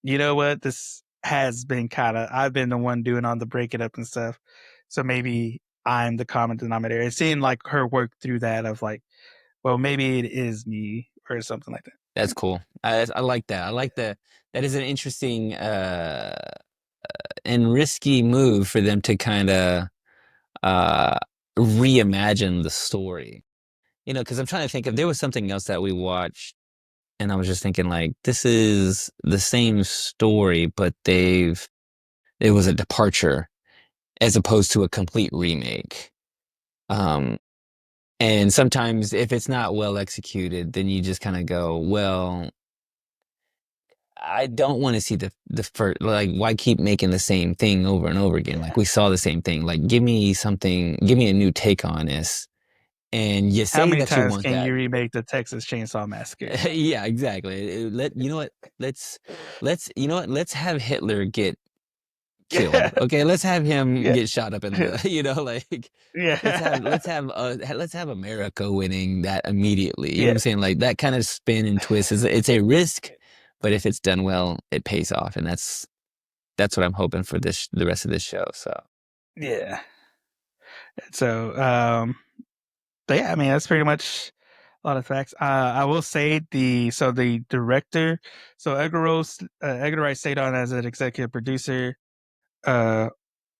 you know what, this has been kind of I've been the one doing all the breaking up and stuff, so maybe I'm the common denominator. And seeing like her work through that of like, well, maybe it is me or something like That's that. cool. I like that. I like that is an interesting and risky move for them to kind of uh reimagine the story. Because I'm trying to think if there was something else that we watched, and I was just thinking like this is the same story, but it was a departure as opposed to a complete remake. Um, and sometimes if it's not well executed, then you just kind of go, well, I don't want to see the first, like, why keep making the same thing over and over again? Like Yeah. we saw the same thing. Like give me something, give me a new take on this. And you How say many that you times want can that. you remake the Texas Chainsaw Massacre? Yeah, exactly. You know what? Let's have Hitler get killed. Yeah, Okay, let's have him yeah, get shot up in the, like yeah, let's have America winning that immediately. You know what yeah, I'm saying? Like that kind of spin and twist is it's a risk, but if it's done well, it pays off, and that's what I'm hoping for the rest of this show. So yeah. So, but yeah, I mean that's pretty much a lot of facts. I will say the director, so Edgar Wright stayed on as an executive producer. Uh,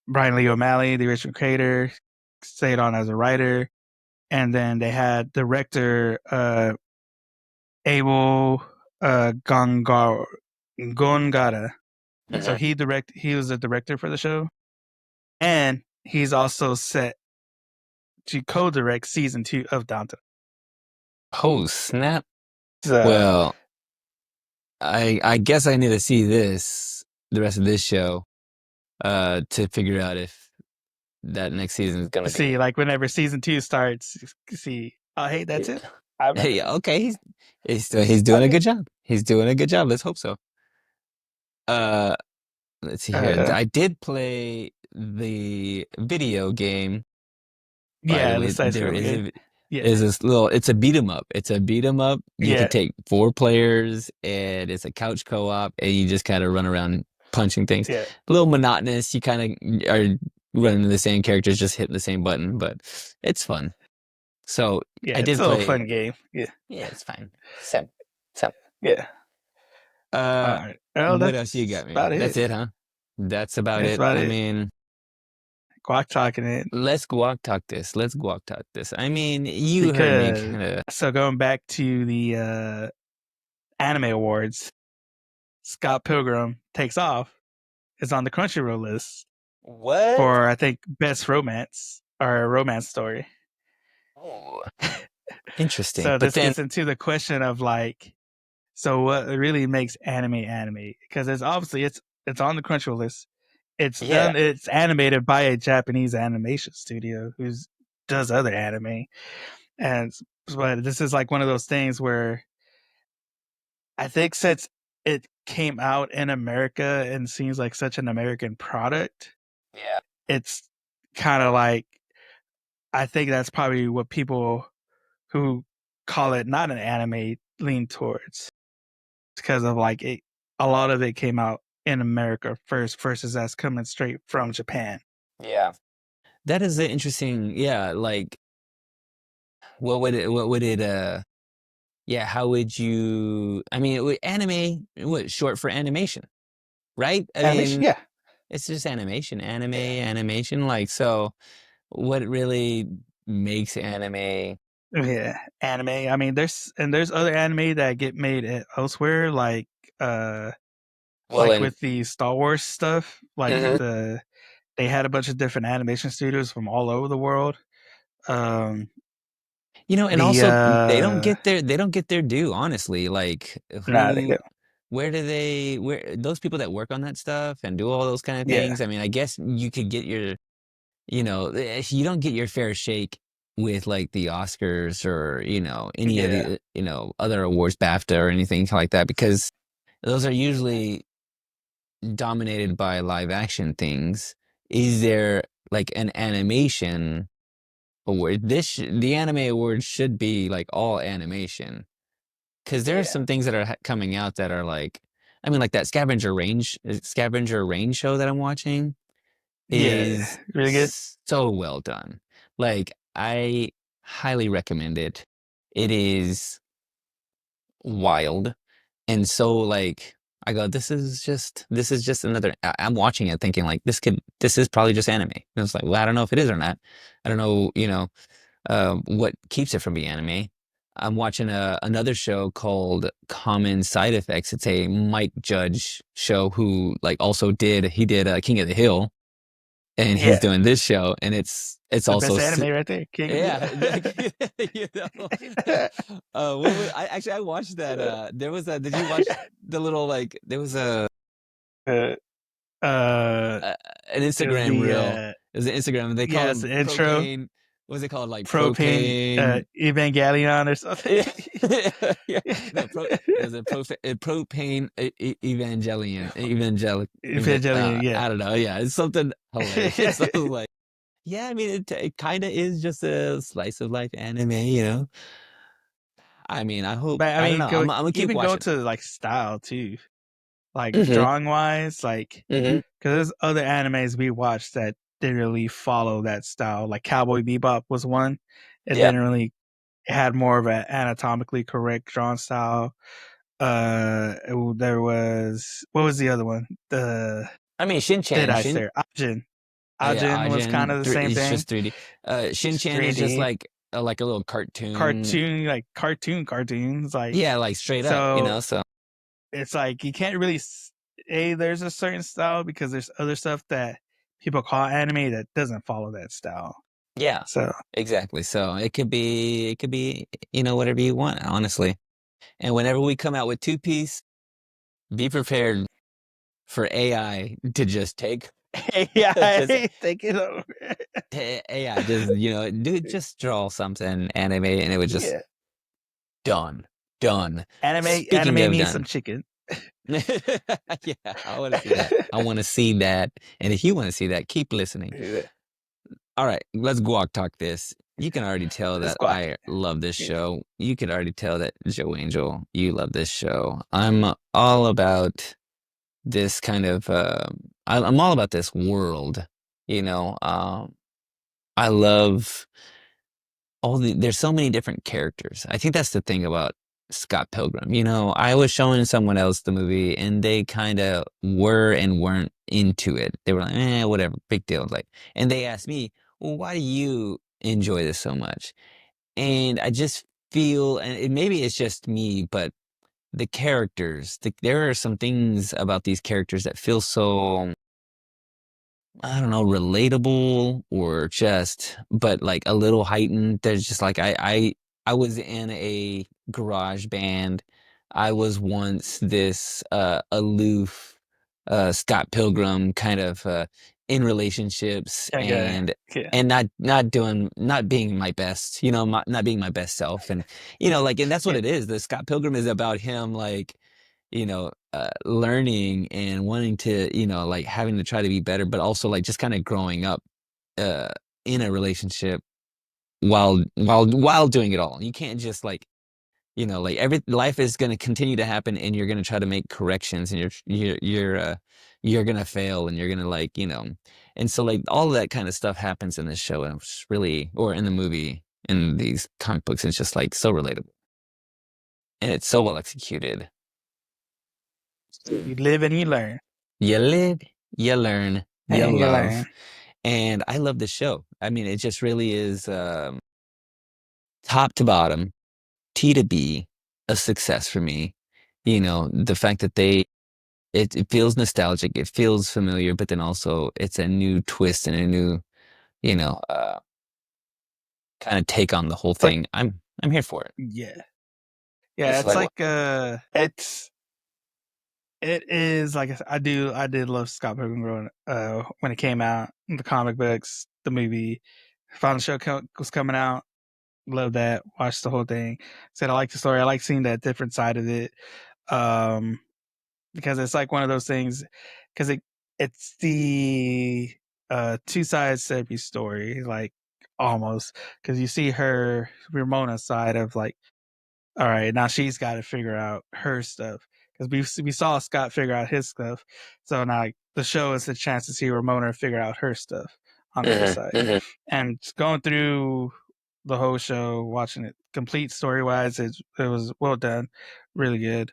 Brian Lee O'Malley, the original creator, stayed on as a writer, and then they had director Abel Gongara. So Mhm. he was the director for the show, and he's also set to co-direct season 2 of Downton. Oh snap! So Well, I guess I need to see the rest of this show to figure out if that next season is gonna see, be. like whenever season 2 starts, see, oh hey, that's it. I remember Hey, this. okay, he's doing a Okay. good job. He's doing a good job. Let's hope so. Uh, let's see here. Uh, I did play the video game, by the yeah, the way. side scrolling game. is this little, it's a beat 'em up. It's a beat 'em up. You Yeah. could take 4 players and it's a couch co-op and you just kind of run around punching things. Yeah. A little monotonous. You kind of are running the same characters, just hitting the same button, but it's fun. So Yeah. I It's did a little play. fun game. Yeah. Yeah, it's fine. So, Yeah. All uh, right. Well, what else you that's got me? about That's it. it, huh? That's about That's it. about I it. mean, Guac talking it let's guac talk this. Let's guac talk this. I mean, you heard me because kind of. so going back to the anime awards, Scott Pilgrim Takes Off is on the Crunchyroll list What? for I think best romance or romance story. Oh, interesting. So But this then, gets into the question of like, so what really makes anime? Because it's obviously it's on the Crunchyroll list. yeah, It's animated by a Japanese animation studio who does other anime. And but this is like one of those things where I think since it came out in America and seems like such an American product, yeah, it's kind of like I think that's probably what people who call it not an anime lean towards because of like a lot of it came out in America first versus that's coming straight from Japan. yeah. That is an interesting. Yeah, like what would it yeah, how would you I mean, anime, what, short for animation, right? I Animation, mean, yeah, it's just animation, yeah, animation, like, so what really makes anime yeah. Anime. I mean, there's other anime that get made elsewhere, uh well, like and with the Star Wars stuff. mhm. They had a bunch of different animation studios from all over the world. Um, And the also they don't get their due, honestly. Like, nah, they who do. where do they where those people that work on that stuff and do all those kind of Yeah, things? I mean, I guess you could get your, you don't get your fair shake with like the Oscars or, any of yeah, the, other awards, BAFTA or anything like that, because those are usually dominated by live action things. Is there like an animation award? The anime awards should be like all animation, because there are yeah, some things that are coming out that are like, I mean, like that Scavenger Range show that I'm watching yeah. is Really good. so well done. Like, I highly recommend it. It is wild. And so, like, I go, this is just another, I'm watching it thinking like this is probably just anime. And it's like, well, I don't know if it is or not. I don't know, what keeps it from being anime. I'm watching another show called Common Side Effects. It's a Mike Judge show who like also he did King of the Hill, and he's Yeah, doing this show, and it's the also best anime right there. King of yeah, the like, what was, I watched that. There was a. Did you watch the little, like, there was uh, uh, a an it was Instagram the reel. It was an Instagram. They call yes, him the intro propane. What's it called? Like propane propane. Evangelion or something. Yeah, yeah. No, it was a propane Evangelion, yeah. I don't know. Yeah, it's something hilarious. I was like, yeah, I mean, it kind of is just a slice of life anime, you know. I mean, But I I don't mean, know. go I'm gonna keep even go watching. to like style too, like Hmm. drawing wise, like Hmm. because there's other animes we watched that didn't really follow that style. Like Cowboy Bebop was one. It Yeah. didn't really it had more of an anatomically correct drawing style. There was what was the other one? The I mean, Did I say Ajin? yeah, Ajin was kind of the same it's thing. just 3D. It's Shin-chan is just 3D like a little cartoon. cartoon, like cartoons, like Yeah, like straight up, so. so It's like you can't really say there's a certain style because there's other stuff that people call anime that doesn't follow that style. yeah, So exactly. So it could be, whatever you want, honestly. And whenever we come out with Two Piece, be prepared for AI to just take yeah, just take it over. AI just, just draw something anime and it would just Yeah, done. Done. Speaking anime of needs some done. chicken. Yeah, I want to see that. I want to see that. And if you want to see that, keep listening. Yeah. All right, let's guac talk this. You can already tell It's that quiet. I love this Yeah. show. You can already tell that Joe Angel, you love this show. I'm all about this kind of I'm all about this world, you know. I love there's so many different characters. I think that's the thing about Scott Pilgrim. You know, I was showing someone else the movie and they kind of were and weren't into it. They were like, whatever, big deal. Like, and they asked me, well, why do you enjoy this so much? And I just feel, and maybe it's just me, but the characters, there are some things about these characters that feel so, I don't know, relatable or just, but like a little heightened. There's just like I was in a garage band. I was once this aloof Scott Pilgrim kind of in relationships Okay. Yeah. and not being my best, you know, not being my best self. And you know, like, and that's what Yeah. it is. The Scott Pilgrim is about him like, you know, learning and wanting to, you know, like having to try to be better, but also like just kind of growing up uh in a relationship while doing it all. You can't just like, you know, like every life is going to continue to happen and you're going to try to make corrections and you're going to fail and you're going to like, you know. And so like all of that kind of stuff happens in this show and it's really or in the movie in these comic books it's just like so relatable and it's so well executed. You live and you learn. You live, you learn, you And you learn. love. And I love this show. I mean, it just really is top to bottom, T to B, a success for me. You know, the fact that it feels nostalgic, it feels familiar, but then also it's a new twist and a new, you know, kind of take on the whole It's like, thing. I'm here for it. yeah. Yeah, It's it's like, like it is like I did love Scott Pilgrim growing when it came out, the comic books, the movie, found the show was coming out, loved that, watched the whole thing. Said I like the story, I like seeing that different side of it. Um because it's like one of those things because it's the two sides to every story, like almost because you see her Ramona's side of like all right, now she's got to figure out her stuff because we saw Scott figure out his stuff, so now like, the show is a chance to see Ramona figure out her stuff on her side, and going through the whole show, watching it complete story wise, it was well done, really good.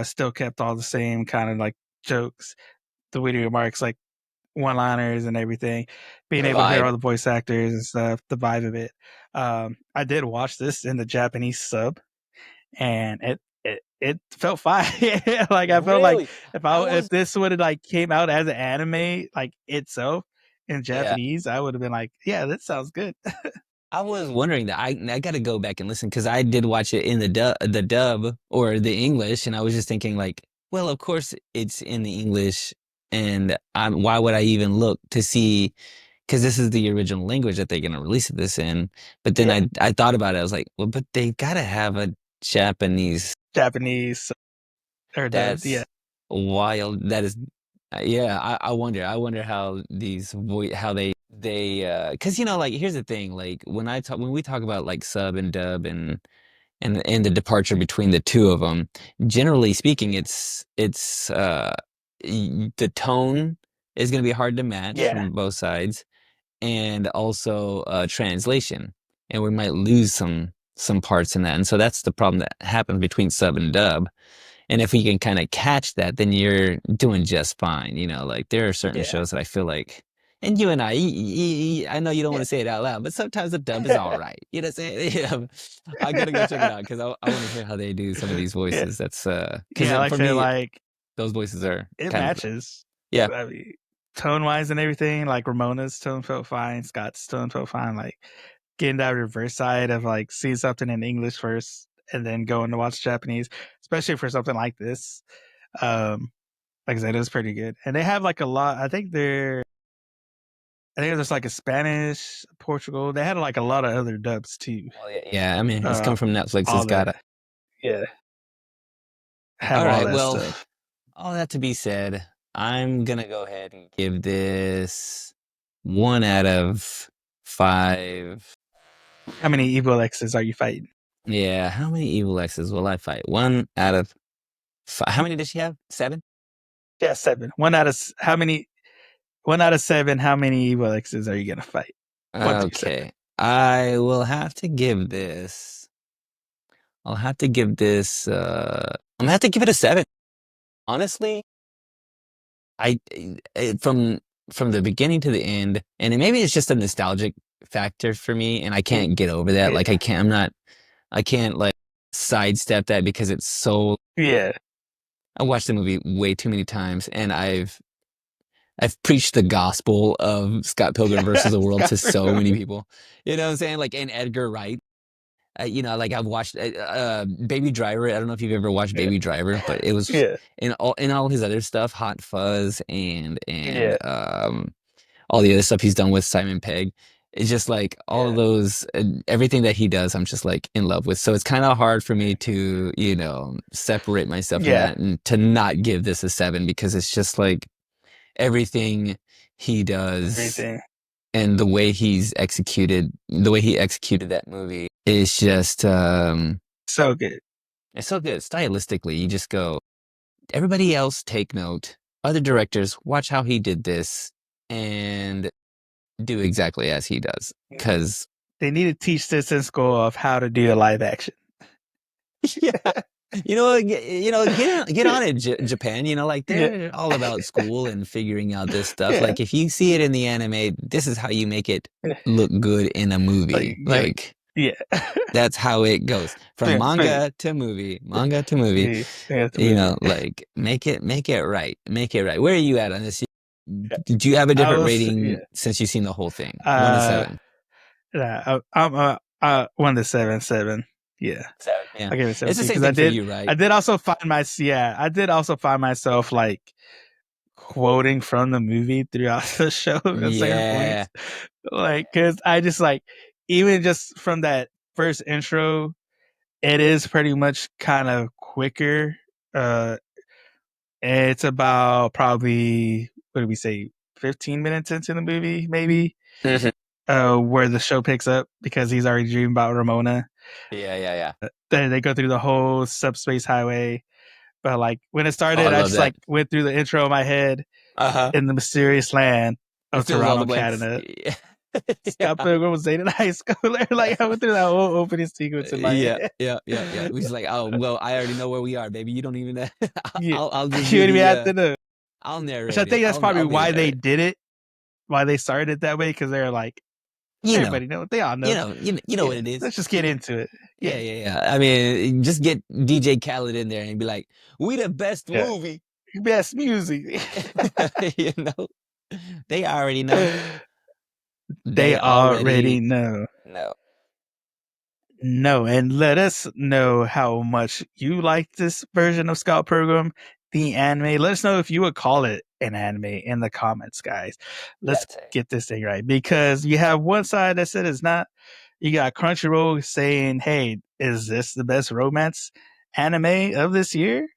Still kept all the same kind of like jokes, the witty remarks, like one liners and everything. Being the able to hear vibe. all the voice actors and stuff, the vibe of it. I did watch this in the Japanese sub and it felt fine. Like I felt like Really? I if was this would have like came out as an anime like itself in yeah. Japanese, I would have been like, yeah, that sounds good. I was wondering that I got to go back and listen because I did watch it in the dub or the English, and I was just thinking like, well, of course it's in the English, and why would I even look to see? Because this is the original language that they're gonna release this in. But then Yeah, I thought about it. I was like, well, but they gotta have a Japanese. Japanese or dubbed. Yeah, That's wild. That is, yeah. I wonder how how because you know, like here's the thing. Like when we talk about like sub and dub and the departure between the two of them, generally speaking, the tone is gonna be hard to match yeah. from both sides and also translation. And we might lose some parts in that. And so that's the problem that happens between sub and dub. And if we can kind of catch that, then you're doing just fine. You know, like there are certain Yeah. shows that I feel like, and you and I know you don't want Yeah. to say it out loud, but sometimes the dub is all right. You know what I'm saying? Yeah, I gotta go check it out because I want to hear how they do some of these Yeah. voices. That's because Yeah, like I for said, me, like those voices are it kind of matches. yeah. I mean, tone wise and everything. Like Ramona's tone felt fine. Scott's tone felt fine. Like getting that reverse side of like seeing something in English first and then going to watch Japanese, especially for something like this. Like I said, it was pretty good. And they have like a lot. I think there's like a Spanish, Portugal. They had like a lot of other dubs too. Well, yeah. I mean, it's Uh, come from Netflix. It's all the gotta. yeah, have All all right. that Well, stuff. all that to be said, I'm gonna go ahead and give this 1 out of 5 How many evil exes are you fighting? Yeah, how many evil exes will I fight? 1 out of 5. How many did she have? 7? Yeah, 7. How many? 1 out of 7. How many evil exes are you gonna fight? 1 through 7. Okay. I will have to give this. I'll have to give this. I'm gonna have to give it a 7. Honestly, from the beginning to the end, and maybe it's just a nostalgic factor for me, and I can't get over that. Like Yeah. I can't like sidestep that because it's so. Yeah. I watched the movie way too many times, and I've preached the gospel of Scott Pilgrim versus the World to so many people. You know what I'm saying? Like, and Edgar Wright. Like I've watched Baby Driver. I don't know if you've ever watched Yeah. Baby Driver, but it was Yeah. in all his other stuff, Hot Fuzz and Yeah. all the other stuff he's done with Simon Pegg. It's just like all of Yeah. those, everything that he does, I'm just like in love with. So it's kind of hard for me to, separate myself from Yeah. that and to not give this a 7 because it's just like everything he does Everything. and the way he executed that movie is just So good. it's so good stylistically. You just go, everybody else take note, other directors watch how he did this and do exactly as he does, because they need to teach this in school of how to do a live action. yeah, get on it, Japan. Like they're all about school and figuring out this stuff. Yeah. Like if you see it in the anime, this is how you make it look good in a movie. Like yeah. that's how it goes from manga to movie, like make it right. Where are you at on this? Do you have a different rating since you've seen the whole thing? 1 to 7. I'm 1 to 7. 7. Yeah. 7. Yeah. I give it 7 It's the same because thing for you, right? I did also find myself like quoting from the movie throughout the show at certain points. Like, cause I just like, even just from that first intro, it is pretty much kind of quicker. It's about probably, what did we say, 15 minutes into the movie, maybe, where the show picks up because he's already dreaming about Ramona. Yeah. They go through the whole subspace highway. But like when it started, I just like went through the intro in my head in the mysterious land of Toronto, Canada. Scott Pilgrim was dating a high schooler. Like I went through that whole opening sequence in my head. Yeah. It was like, oh well, I already know where we are, baby. You don't even. I'll just you have to know. I'll narrate. Which I think that's probably why they did it. Why they started it that way, because they're like, everybody know. They all know. You know what it is. Let's just get into it. Yeah. I mean, just get DJ Khaled in there and be like, "We the best movie, best music." They already know. They already know. No, and let us know how much you like this version of Scott Pilgrim, the anime. Let us know if you would call it an anime in the comments, guys. Let's get this thing right, because you have one side that said it's not. You got Crunchyroll saying, "Hey, is this the best romance anime of this year?"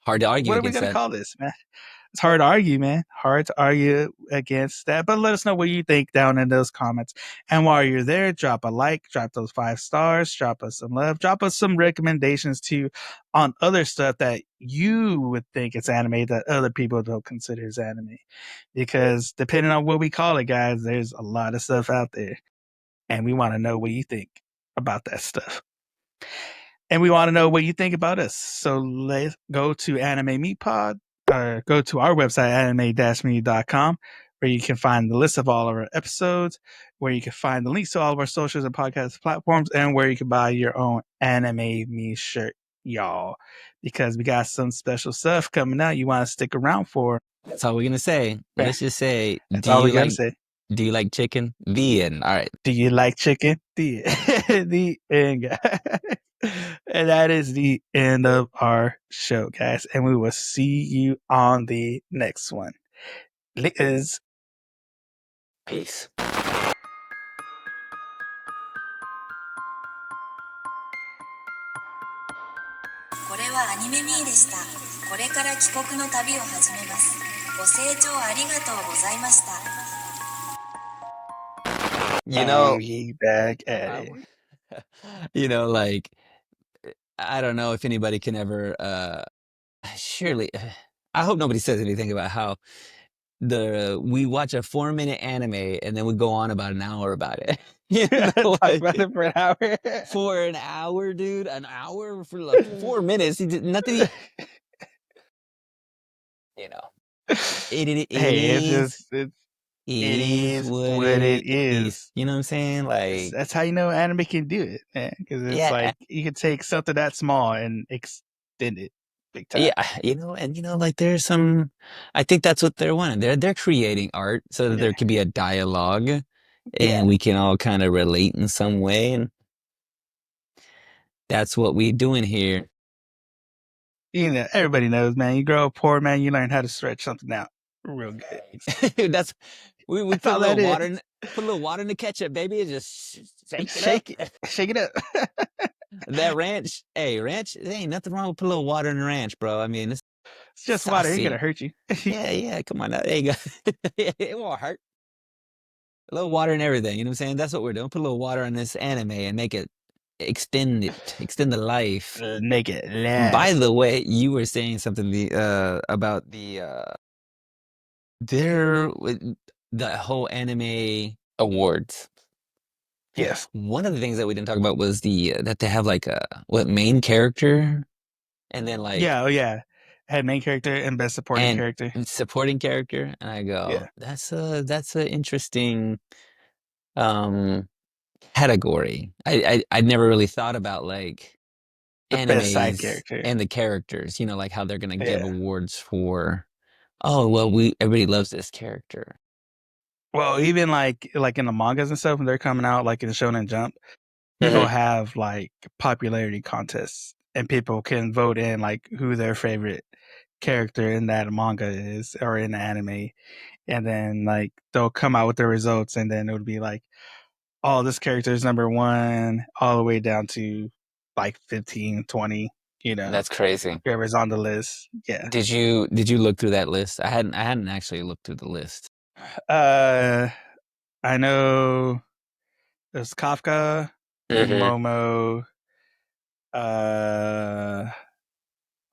Hard to argue. What are we gonna call this, man? It's hard to argue, man. Hard to argue against that. But let us know what you think down in those comments. And while you're there, drop a like, drop those 5 stars, drop us some love, drop us some recommendations too on other stuff that you would think is anime that other people don't consider as anime. Because depending on what we call it, guys, there's a lot of stuff out there. And we want to know what you think about that stuff. And we want to know what you think about us. So let's go to Anime Meat Pod, or go to our website, anime-media.com, where you can find the list of all of our episodes, where you can find the links to all of our socials and podcast platforms, and where you can buy your own Anime Me shirt, y'all. Because we got some special stuff coming out you want to stick around for. That's all we're going to say. Let's just say, do you like chicken? The end. All right. Do you like chicken? The end, guys. And that is the end of our show, guys. And we will see you on the next one. Liz. Peace. これはアニメミーでした。これから帰国の旅を始めます。ご清聴ありがとうございました。You know, He back at I, it. like I don't know if anybody can ever surely I hope nobody says anything about how we watch a 4-minute anime and then we go on about an hour about it. Talk about it for an hour. For an hour, dude, an hour for like 4 minutes. He did nothing. You know, it Hey, it's is just it is is what what it it is. is. You know what I'm saying? Like, That's how you know anime can do it, man. Because it's yeah, like you can take something that small and extend it big time. yeah, and like there's some. I think that's what they're wanting. They're creating art so that Yeah, there could be a dialogue, yeah. and we can all kind of relate in some way, and that's what we doing here. You know, everybody knows, man. You grow up poor, man. You learn how to stretch something out real good. That's we That's put a all that little is. water in put a little water in the ketchup, baby, and just shake it up. Shake it, shake it up. That ranch, hey, ranch, there ain't nothing wrong with put a little water in the ranch, bro. I mean, it's It's just water. It ain't gonna saucy. hurt you. Yeah, yeah, come on now. There you go. It won't hurt. A little water and everything, you know what I'm saying? That's what we're doing. Put a little water in this anime and make it extend the life. Make it By last. the way, you were saying something about their the whole anime awards. Yes. One of the things that we didn't talk about was the that they have like a what main character and then like Yeah. Oh yeah. Had main character and best supporting and character. supporting character, and I go, Yeah. that's a interesting um category. I'd never really thought about like The best side animes character. and the characters, like how they're gonna give Yeah. awards for, oh well, we everybody loves this character. Well, even like in the mangas and stuff, when they're coming out, like in Shonen Jump, people Mhm. have like popularity contests, and people can vote in like who their favorite character in that manga is or in the anime, and then like they'll come out with the results, and then it would be like, oh, this character is number one, all the way down to like 15, 20. That's crazy. Whoever's on the list. Yeah. Did you look through that list? I hadn't actually looked through the list. Uh, I know there's Kafka, Mm-hmm. Momo, uh,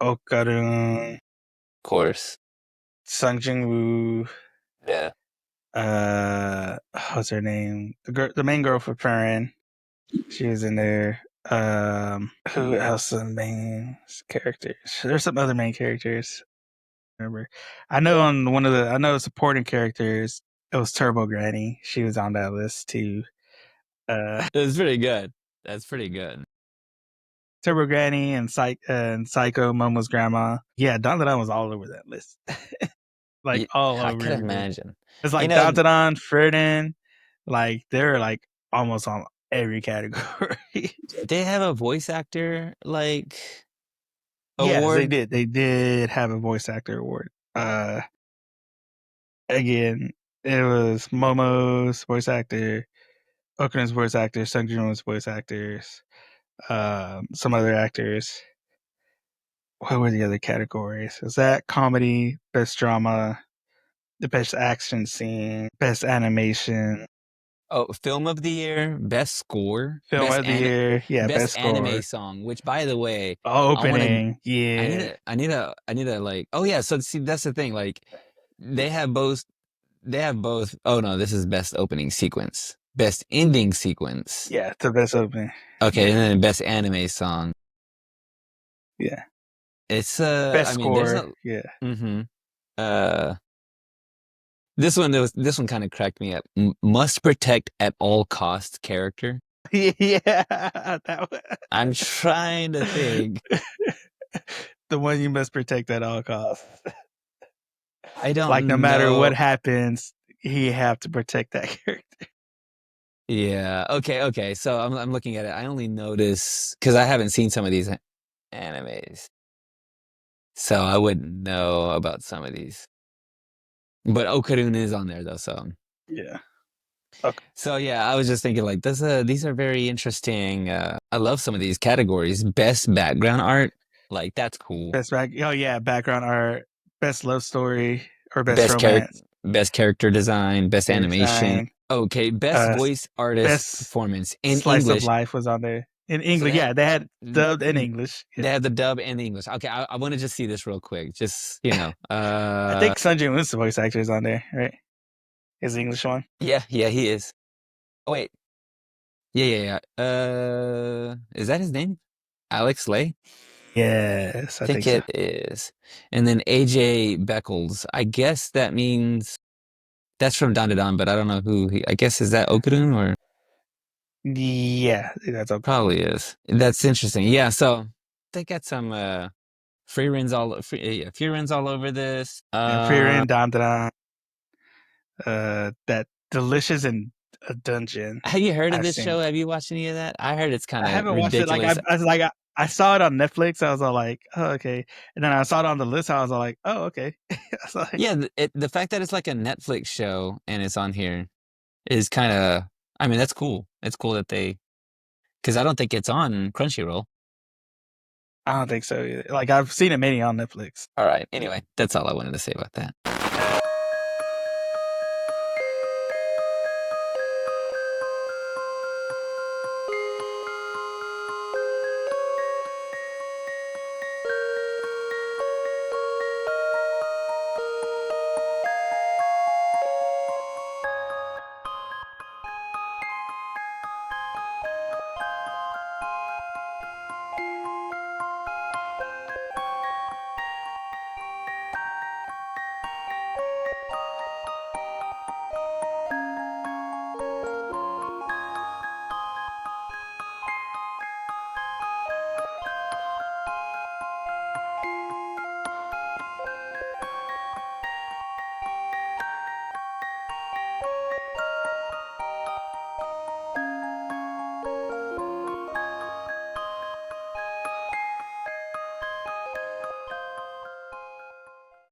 Okarun, Of course. Sung Jin Woo, Yeah. what's her name? The main girl for Perrin. She was in there. Who else? The main characters. There's some other main characters. Remember, I know on I know supporting characters. It was Turbo Granny. She was on that list too. That's pretty good. That's pretty good. Turbo Granny and Psycho, Momo's grandma. Yeah, Dandadan was all over that list. Like all I over could everywhere. imagine. It's You like know, Dandadan, Ferdinand, like they're like almost on every category. they have a voice actor like Yes, they award. did. They did have a voice actor award. Again, it was Momo's voice actor, Okun's voice actor, Sung Jun's voice actors, some other actors. What were the other categories? Was that comedy, best drama, the best action scene, best animation, Oh, film of the year, best score, film of the year? Yeah, best best anime score, song. Which, by the way, I want to. opening. Yeah, I need to like. Oh yeah, so see, that's the thing. Like, they have both. They have both. Oh no, this is best opening sequence, best ending sequence. yeah, the best opening. Okay, Yeah, and then best anime song. yeah, It's best I mean, there's score. a. Yeah, Mm-hmm. Uh, this one kind of cracked me up. Must protect at all costs character. yeah, that one. I'm trying to think. The one you must protect at all costs. I Like no don't matter what know. happens, he have to protect that character. Yeah. Okay. Okay. So I'm looking at it. I only notice because I haven't seen some of these animes, so I wouldn't know about some of these. But Okarun is on there though, so Yeah. Okay. so yeah. I was just thinking like this. These are very interesting. I love some of these categories. Best background art, like that's cool. Oh yeah, background art, best love story or best romance. Best character design, best Character animation. design. Okay, best voice artist Best performance in Slice of English. Life was on there. In So English, yeah, they had dubbed in English. Yeah. They had the dub and the English. Okay, I want to just see this real quick. Just, you know. I think Sanjay Moon's voice actor is on there, right? His English one. Yeah, he is. Oh, wait. Yeah. Is that his name? Alex Lay? Yes, I I think think so. it is. And then AJ Beckles. I guess that means that's from Don to Don, but I don't know who he, I guess, is that Okudun or? Yeah, that's okay. Probably is. That's interesting. Yeah, so they got some free runs all over this. Free Reign, Dom Dom, that Delicious in a Dungeon. Have you heard of I've this seen. show? Have you watched any of that? I heard it's kind I of haven't watched it. Like ridiculous. I saw it on Netflix. I was all like, oh, okay. And then I saw it on the list. I was all like, oh, okay. I was like, Yeah, the fact that it's like a Netflix show and it's on here is kind of, I mean, that's cool. It's cool that because I don't think it's on Crunchyroll. I don't think so either. Like I've seen it many on Netflix. All right. Anyway, that's all I wanted to say about that.